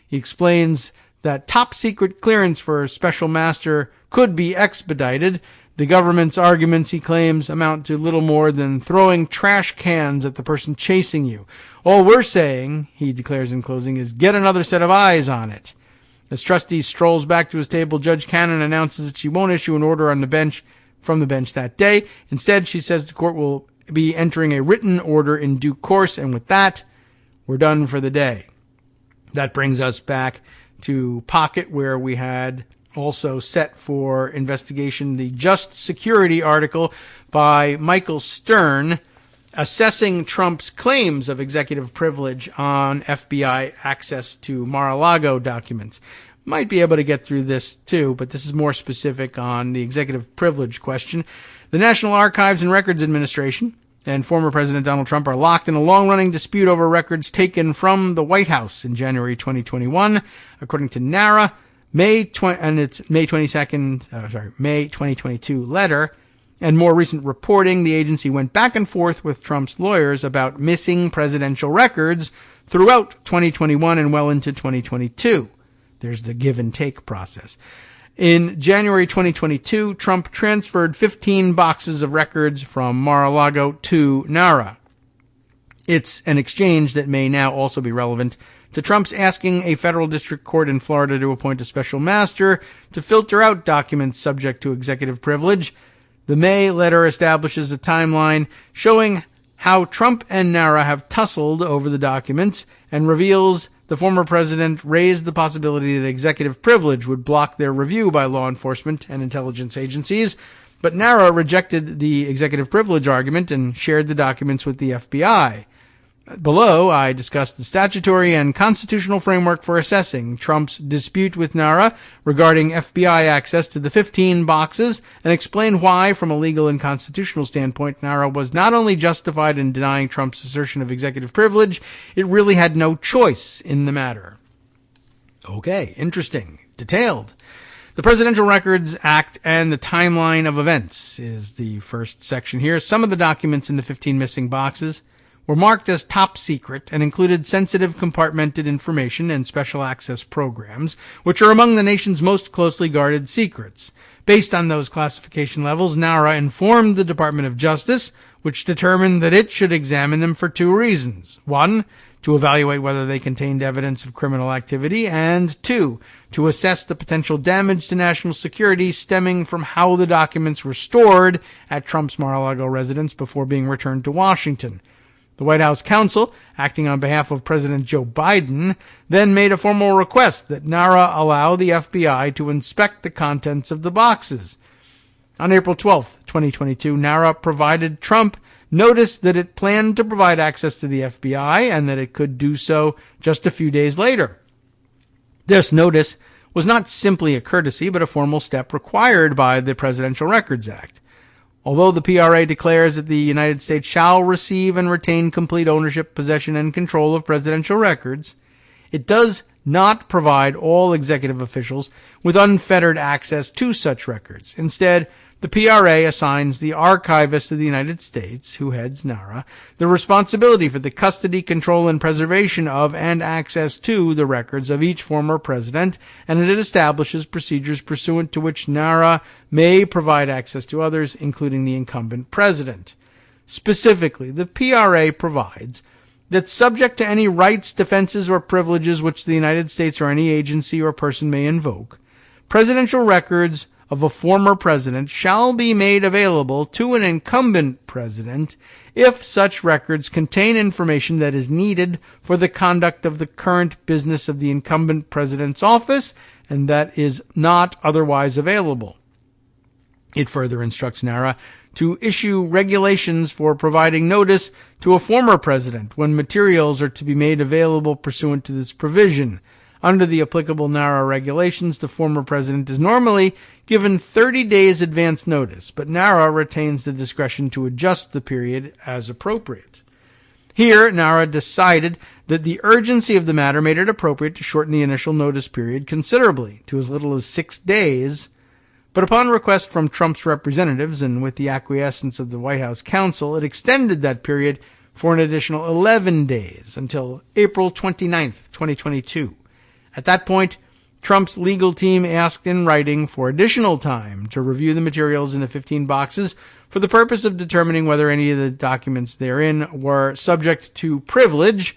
He explains that top-secret clearance for a special master could be expedited. The government's arguments, he claims, amount to little more than throwing trash cans at the person chasing you. All we're saying, he declares in closing, is get another set of eyes on it. As Trustee strolls back to his table, Judge Cannon announces that she won't issue an order on the bench from the bench that day. Instead, she says the court will be entering a written order in due course, and with that, we're done for the day. That brings us back to Pocket, where we had also set for investigation the Just Security article by Michael Stern assessing Trump's claims of executive privilege on FBI access to Mar-a-Lago documents. Might be able to get through this too, but this is more specific on the executive privilege question. The National Archives and Records Administration and former President Donald Trump are locked in a long-running dispute over records taken from the White House in January 2021. According to NARA, May 2022 letter and more recent reporting, the agency went back and forth with Trump's lawyers about missing presidential records throughout 2021 and well into 2022. There's the give and take process. In January 2022, Trump transferred 15 boxes of records from Mar-a-Lago to NARA. It's an exchange that may now also be relevant to Trump's asking a federal district court in Florida to appoint a special master to filter out documents subject to executive privilege. The May letter establishes a timeline showing how Trump and NARA have tussled over the documents and reveals the former president raised the possibility that executive privilege would block their review by law enforcement and intelligence agencies, but NARA rejected the executive privilege argument and shared the documents with the FBI. Below, I discussed the statutory and constitutional framework for assessing Trump's dispute with NARA regarding FBI access to the 15 boxes and explain why, from a legal and constitutional standpoint, NARA was not only justified in denying Trump's assertion of executive privilege, it really had no choice in the matter. Okay, interesting. Detailed. The Presidential Records Act and the timeline of events is the first section here. Some of the documents in the 15 missing boxes were marked as top secret and included sensitive compartmented information and special access programs, which are among the nation's most closely guarded secrets. Based on those classification levels, NARA informed the Department of Justice, which determined that it should examine them for two reasons. One, to evaluate whether they contained evidence of criminal activity, and two, to assess the potential damage to national security stemming from how the documents were stored at Trump's Mar-a-Lago residence before being returned to Washington. The White House counsel, acting on behalf of President Joe Biden, then made a formal request that NARA allow the FBI to inspect the contents of the boxes. On April 12, 2022, NARA provided Trump notice that it planned to provide access to the FBI and that it could do so just a few days later. This notice was not simply a courtesy, but a formal step required by the Presidential Records Act. Although the PRA declares that the United States shall receive and retain complete ownership, possession, and control of presidential records, it does not provide all executive officials with unfettered access to such records. Instead, the PRA assigns the Archivist of the United States, who heads NARA, the responsibility for the custody, control, and preservation of and access to the records of each former president, and it establishes procedures pursuant to which NARA may provide access to others, including the incumbent president. Specifically, the PRA provides that subject to any rights, defenses, or privileges which the United States or any agency or person may invoke, presidential records of a former president shall be made available to an incumbent president if such records contain information that is needed for the conduct of the current business of the incumbent president's office and that is not otherwise available. It further instructs NARA to issue regulations for providing notice to a former president when materials are to be made available pursuant to this provision. Under the applicable NARA regulations, the former president is normally given 30 days advance notice, but NARA retains the discretion to adjust the period as appropriate. Here, NARA decided that the urgency of the matter made it appropriate to shorten the initial notice period considerably, to as little as 6 days, but upon request from Trump's representatives and with the acquiescence of the White House counsel, it extended that period for an additional 11 days until April 29th, 2022. At that point, Trump's legal team asked in writing for additional time to review the materials in the 15 boxes for the purpose of determining whether any of the documents therein were subject to privilege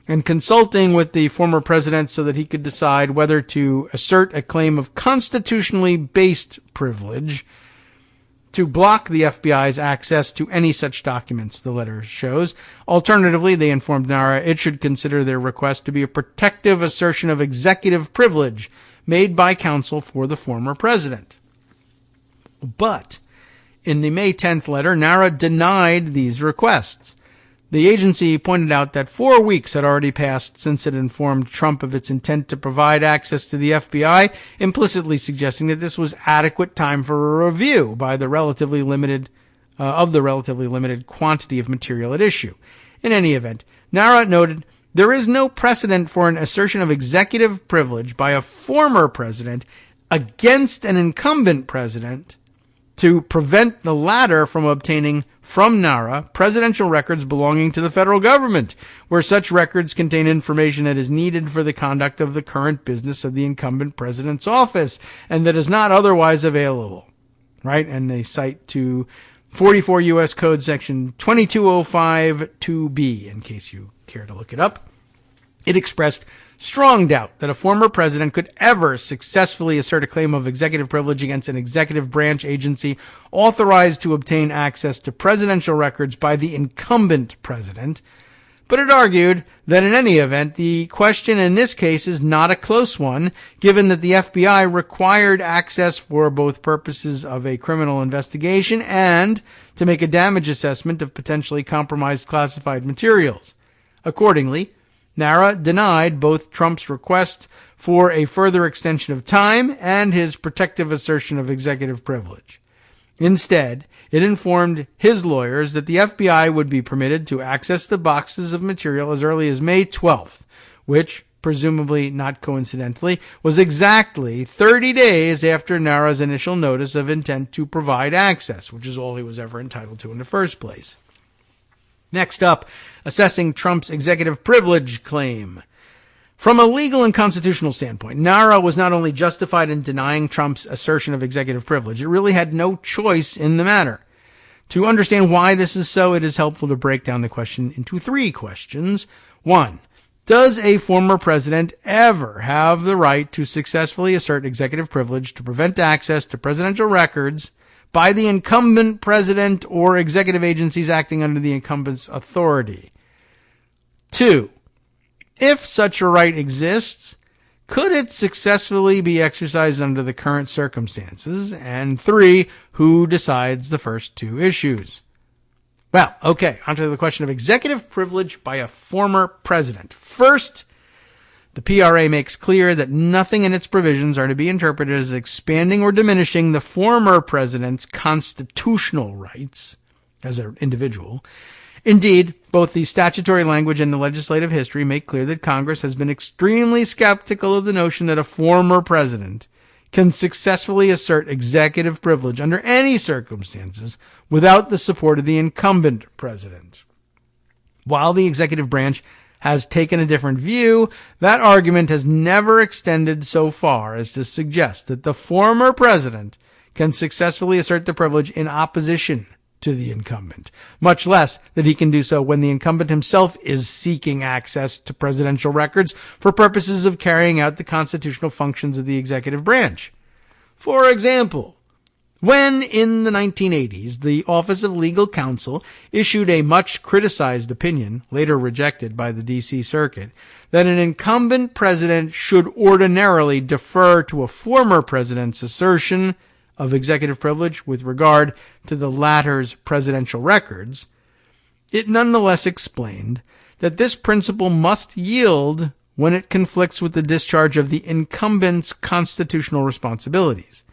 and consulting with the former president so that he could decide whether to assert a claim of constitutionally based privilege to block the FBI's access to any such documents, the letter shows. Alternatively, they informed NARA it should consider their request to be a protective assertion of executive privilege made by counsel for the former president. But in the May 10th letter, NARA denied these requests. The agency pointed out that 4 weeks had already passed since it informed Trump of its intent to provide access to the FBI, implicitly suggesting that this was adequate time for a review by the relatively limited quantity of material at issue. In any event, NARA noted there is no precedent for an assertion of executive privilege by a former president against an incumbent president to prevent the latter from obtaining from NARA presidential records belonging to the federal government, where such records contain information that is needed for the conduct of the current business of the incumbent president's office and that is not otherwise available. Right? And they cite to 44 U.S. Code section 2205-2B, in case you care to look it up. It expressed strong doubt that a former president could ever successfully assert a claim of executive privilege against an executive branch agency authorized to obtain access to presidential records by the incumbent president. But it argued that in any event, the question in this case is not a close one, given that the FBI required access for both purposes of a criminal investigation and to make a damage assessment of potentially compromised classified materials. Accordingly, NARA denied both Trump's request for a further extension of time and his protective assertion of executive privilege. Instead, it informed his lawyers that the FBI would be permitted to access the boxes of material as early as May 12th, which, presumably not coincidentally, was exactly 30 days after NARA's initial notice of intent to provide access, which is all he was ever entitled to in the first place. Next up, assessing Trump's executive privilege claim. From a legal and constitutional standpoint, NARA was not only justified in denying Trump's assertion of executive privilege, it really had no choice in the matter. To understand why this is so, it is helpful to break down the question into 3 questions. 1. Does a former president ever have the right to successfully assert executive privilege to prevent access to presidential records by the incumbent president or executive agencies acting under the incumbent's authority? 2. If such a right exists, could it successfully be exercised under the current circumstances? And 3. Who decides the first 2 issues? Well, okay, onto the question of executive privilege by a former president. First, The PRA makes clear that nothing in its provisions are to be interpreted as expanding or diminishing the former president's constitutional rights as an individual. Indeed, both the statutory language and the legislative history make clear that Congress has been extremely skeptical of the notion that a former president can successfully assert executive privilege under any circumstances without the support of the incumbent president. While the executive branch has taken a different view, that argument has never extended so far as to suggest that the former president can successfully assert the privilege in opposition to the incumbent, much less that he can do so when the incumbent himself is seeking access to presidential records for purposes of carrying out the constitutional functions of the executive branch. For example, when in the 1980s, the Office of Legal Counsel issued a much criticized opinion, later rejected by the D.C. Circuit, that an incumbent president should ordinarily defer to a former president's assertion of executive privilege with regard to the latter's presidential records, it nonetheless explained that this principle must yield when it conflicts with the discharge of the incumbent's constitutional responsibilities.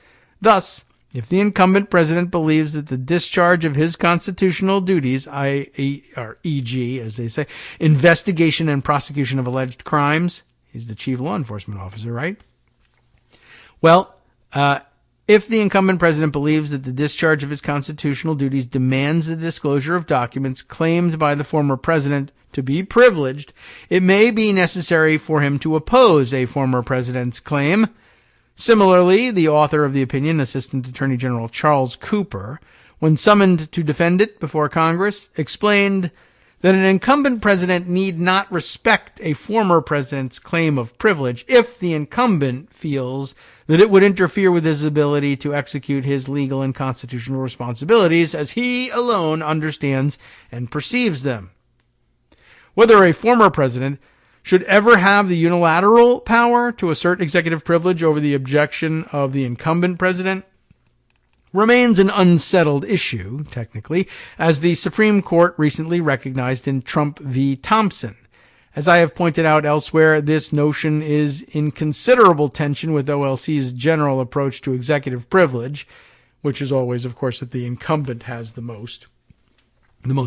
Thus, if the incumbent president believes that the discharge of his constitutional duties, e.g., as they say, investigation and prosecution of alleged crimes, he's the chief law enforcement officer, right? Well, if the incumbent president believes that the discharge of his constitutional duties demands the disclosure of documents claimed by the former president to be privileged, it may be necessary for him to oppose a former president's claim. Similarly, the author of the opinion, Assistant Attorney General Charles Cooper, when summoned to defend it before Congress, explained that an incumbent president need not respect a former president's claim of privilege if the incumbent feels that it would interfere with his ability to execute his legal and constitutional responsibilities as he alone understands and perceives them. Whether a former president should ever have the unilateral power to assert executive privilege over the objection of the incumbent president remains an unsettled issue, technically, as the Supreme Court recently recognized in Trump v. Thompson. As I have pointed out elsewhere, this notion is in considerable tension with OLC's general approach to executive privilege, which is always, of course, that the incumbent has the most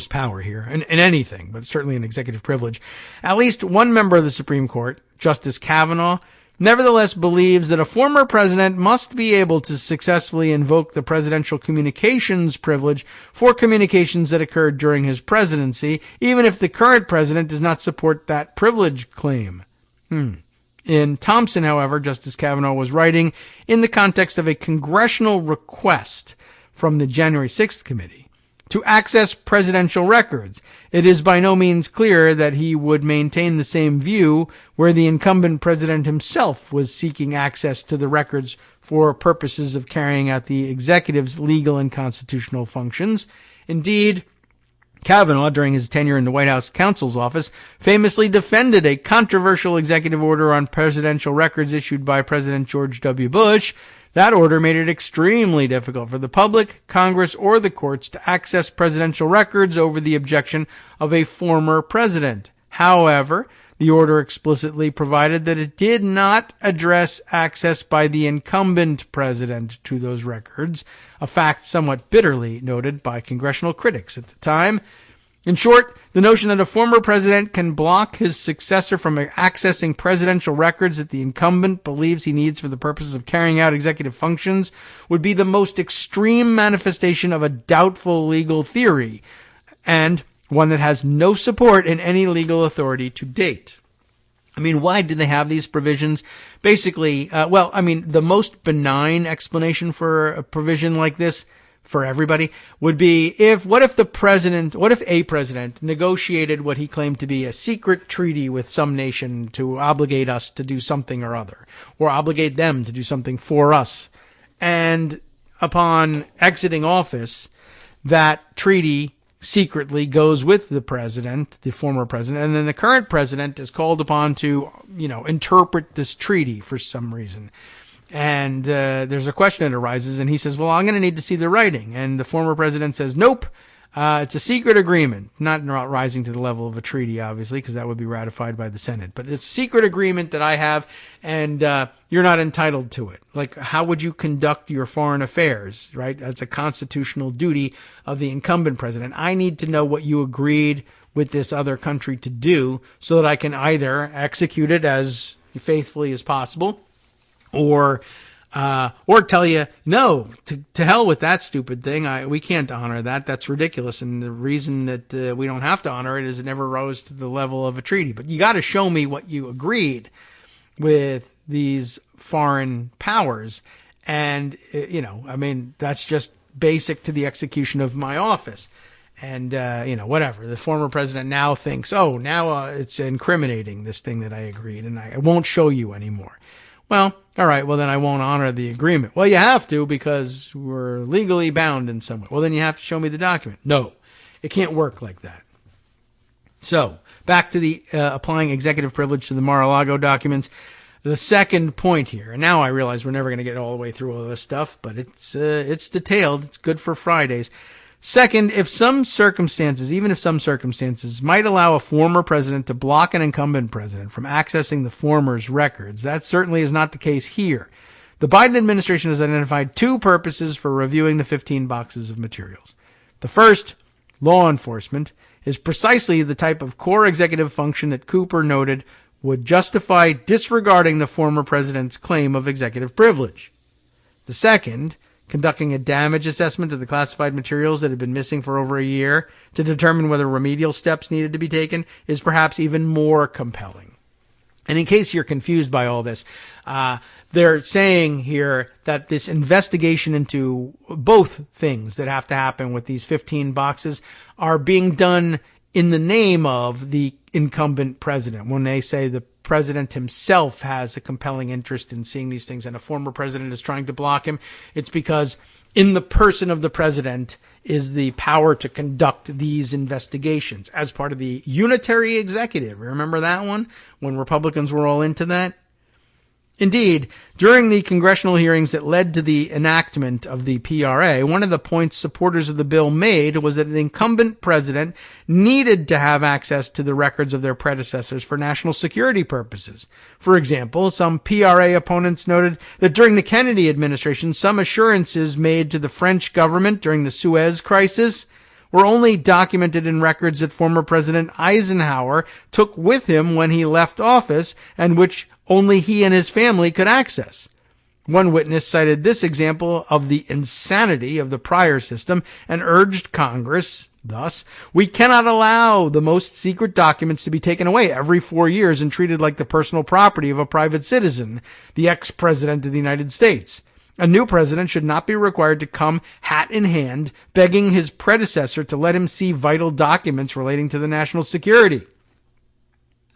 power here, in anything, but certainly in executive privilege. At least one member of the Supreme Court, Justice Kavanaugh, nevertheless believes that a former president must be able to successfully invoke the presidential communications privilege for communications that occurred during his presidency, even if the current president does not support that privilege claim. In Thompson, however, Justice Kavanaugh was writing in the context of a congressional request from the January 6th committee to access presidential records. It is by no means clear that he would maintain the same view where the incumbent president himself was seeking access to the records for purposes of carrying out the executive's legal and constitutional functions. Indeed, Kavanaugh, during his tenure in the White House counsel's office, famously defended a controversial executive order on presidential records issued by President George W. Bush. That order made it extremely difficult for the public, Congress, or the courts to access presidential records over the objection of a former president. However, the order explicitly provided that it did not address access by the incumbent president to those records, a fact somewhat bitterly noted by congressional critics at the time. In short, the notion that a former president can block his successor from accessing presidential records that the incumbent believes he needs for the purposes of carrying out executive functions would be the most extreme manifestation of a doubtful legal theory, and one that has no support in any legal authority to date. I mean, why do they have these provisions? Basically, the most benign explanation for a provision like this for everybody would be what if a president negotiated what he claimed to be a secret treaty with some nation to obligate us to do something or other, or obligate them to do something for us. And upon exiting office, that treaty secretly goes with the president, the former president, and then the current president is called upon to, interpret this treaty for some reason. And there's a question that arises, and he says, well, I'm going to need to see the writing. And the former president says, nope, It's a secret agreement, not rising to the level of a treaty, obviously, because that would be ratified by the Senate. But it's a secret agreement that I have, and you're not entitled to it. Like, how would you conduct your foreign affairs, right? That's a constitutional duty of the incumbent president. I need to know what you agreed with this other country to do so that I can either execute it as faithfully as possible or tell you, no, to hell with that stupid thing. We can't honor that. That's ridiculous. And the reason that we don't have to honor it is it never rose to the level of a treaty. But you got to show me what you agreed with these foreign powers. And, that's just basic to the execution of my office. And, whatever. The former president now thinks, it's incriminating, this thing that I agreed, and I won't show you anymore. Well, all right, well, then I won't honor the agreement. Well, you have to because we're legally bound in some way. Well, then you have to show me the document. No, it can't work like that. So back to the applying executive privilege to the Mar-a-Lago documents. The second point here, and now I realize we're never going to get all the way through all this stuff, but it's detailed. It's good for Fridays. Second, even if some circumstances might allow a former president to block an incumbent president from accessing the former's records, that certainly is not the case here. The Biden administration has identified two purposes for reviewing the 15 boxes of materials. The first, law enforcement, is precisely the type of core executive function that Cooper noted would justify disregarding the former president's claim of executive privilege. The second, conducting a damage assessment of the classified materials that had been missing for over a year to determine whether remedial steps needed to be taken, is perhaps even more compelling. And in case you're confused by all this, they're saying here that this investigation into both things that have to happen with these 15 boxes are being done in the name of the incumbent president. When they say the president himself has a compelling interest in seeing these things and a former president is trying to block him, it's because in the person of the president is the power to conduct these investigations as part of the unitary executive. Remember that one when Republicans were all into that? Indeed, during the congressional hearings that led to the enactment of the PRA, one of the points supporters of the bill made was that the incumbent president needed to have access to the records of their predecessors for national security purposes. For example, some PRA opponents noted that during the Kennedy administration, some assurances made to the French government during the Suez crisis were only documented in records that former President Eisenhower took with him when he left office and which only he and his family could access. One witness cited this example of the insanity of the prior system and urged Congress, thus, we cannot allow the most secret documents to be taken away every 4 years and treated like the personal property of a private citizen, the ex-president of the United States. A new president should not be required to come hat in hand, begging his predecessor to let him see vital documents relating to the national security.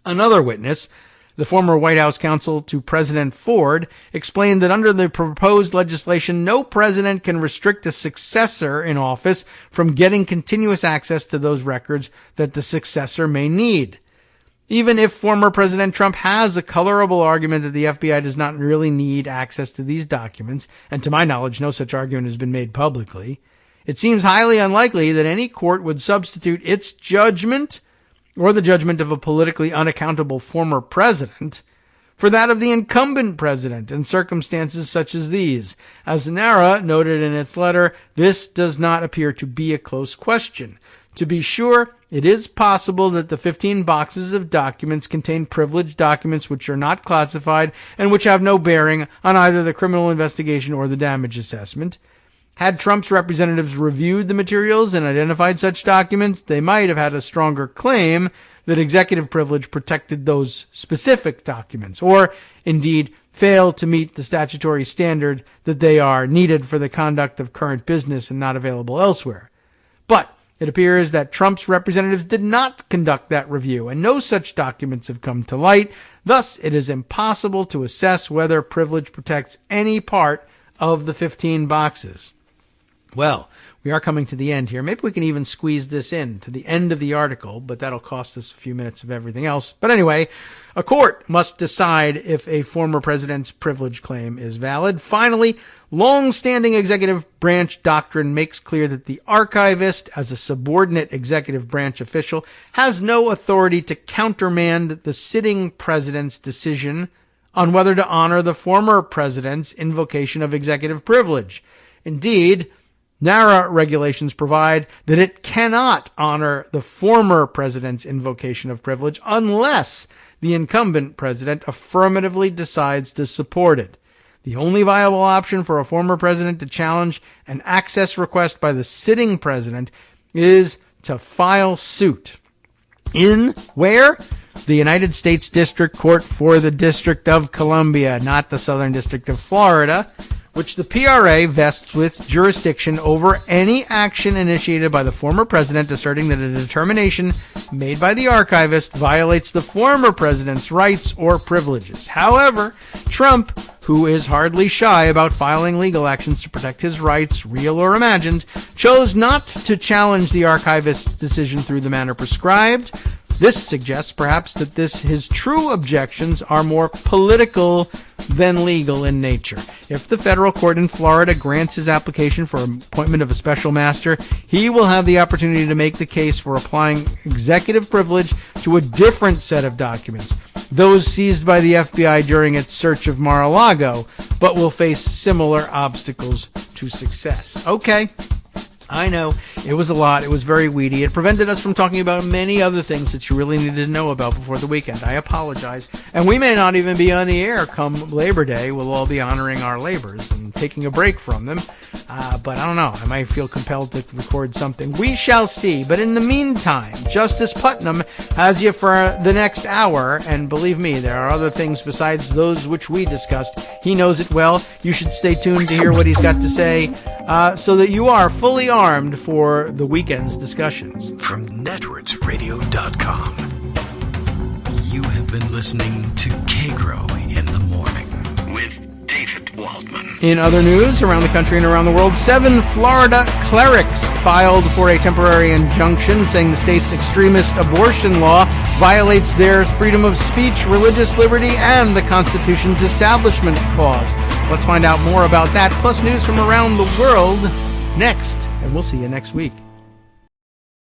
Another witness, the former White House counsel to President Ford, explained that under the proposed legislation, no president can restrict a successor in office from getting continuous access to those records that the successor may need. Even if former President Trump has a colorable argument that the FBI does not really need access to these documents, and to my knowledge, no such argument has been made publicly, it seems highly unlikely that any court would substitute its judgment or the judgment of a politically unaccountable former president for that of the incumbent president in circumstances such as these. As NARA noted in its letter, this does not appear to be a close question. To be sure, it is possible that the 15 boxes of documents contain privileged documents which are not classified and which have no bearing on either the criminal investigation or the damage assessment. Had Trump's representatives reviewed the materials and identified such documents, they might have had a stronger claim that executive privilege protected those specific documents, or indeed failed to meet the statutory standard that they are needed for the conduct of current business and not available elsewhere. But it appears that Trump's representatives did not conduct that review, and no such documents have come to light. Thus, it is impossible to assess whether privilege protects any part of the 15 boxes. Well, we are coming to the end here. Maybe we can even squeeze this in to the end of the article, but that'll cost us a few minutes of everything else. But anyway, a court must decide if a former president's privilege claim is valid. Finally, long-standing executive branch doctrine makes clear that the archivist, as a subordinate executive branch official, has no authority to countermand the sitting president's decision on whether to honor the former president's invocation of executive privilege. Indeed, NARA regulations provide that it cannot honor the former president's invocation of privilege unless the incumbent president affirmatively decides to support it. The only viable option for a former president to challenge an access request by the sitting president is to file suit. In where? The United States District Court for the District of Columbia, not the Southern District of Florida, which the PRA vests with jurisdiction over any action initiated by the former president asserting that a determination made by the archivist violates the former president's rights or privileges. However, Trump, who is hardly shy about filing legal actions to protect his rights, real or imagined, chose not to challenge the archivist's decision through the manner prescribed. This suggests perhaps that his true objections are more political than legal in nature. If the federal court in Florida grants his application for appointment of a special master, he will have the opportunity to make the case for applying executive privilege to a different set of documents, those seized by the FBI during its search of Mar-a-Lago, but will face similar obstacles to success. Okay. I know, it was a lot. It was very weedy. It prevented us from talking about many other things that you really needed to know about before the weekend. I apologize. And we may not even be on the air come Labor Day. We'll all be honoring our labors and taking a break from them. But I don't know. I might feel compelled to record something. We shall see. But in the meantime, Justice Putnam has you for the next hour. And believe me, there are other things besides those which we discussed. He knows it well. You should stay tuned to hear what he's got to say so that you are fully armed for the weekend's discussions. From netrootsradio.com, you have been listening to Kagro in the Morning with David Waldman. In other news, around the country and around the world, 7 Florida clerics filed for a temporary injunction saying the state's extremist abortion law violates their freedom of speech, religious liberty, and the Constitution's Establishment Clause. Let's find out more about that, plus news from around the world next, and we'll see you next week.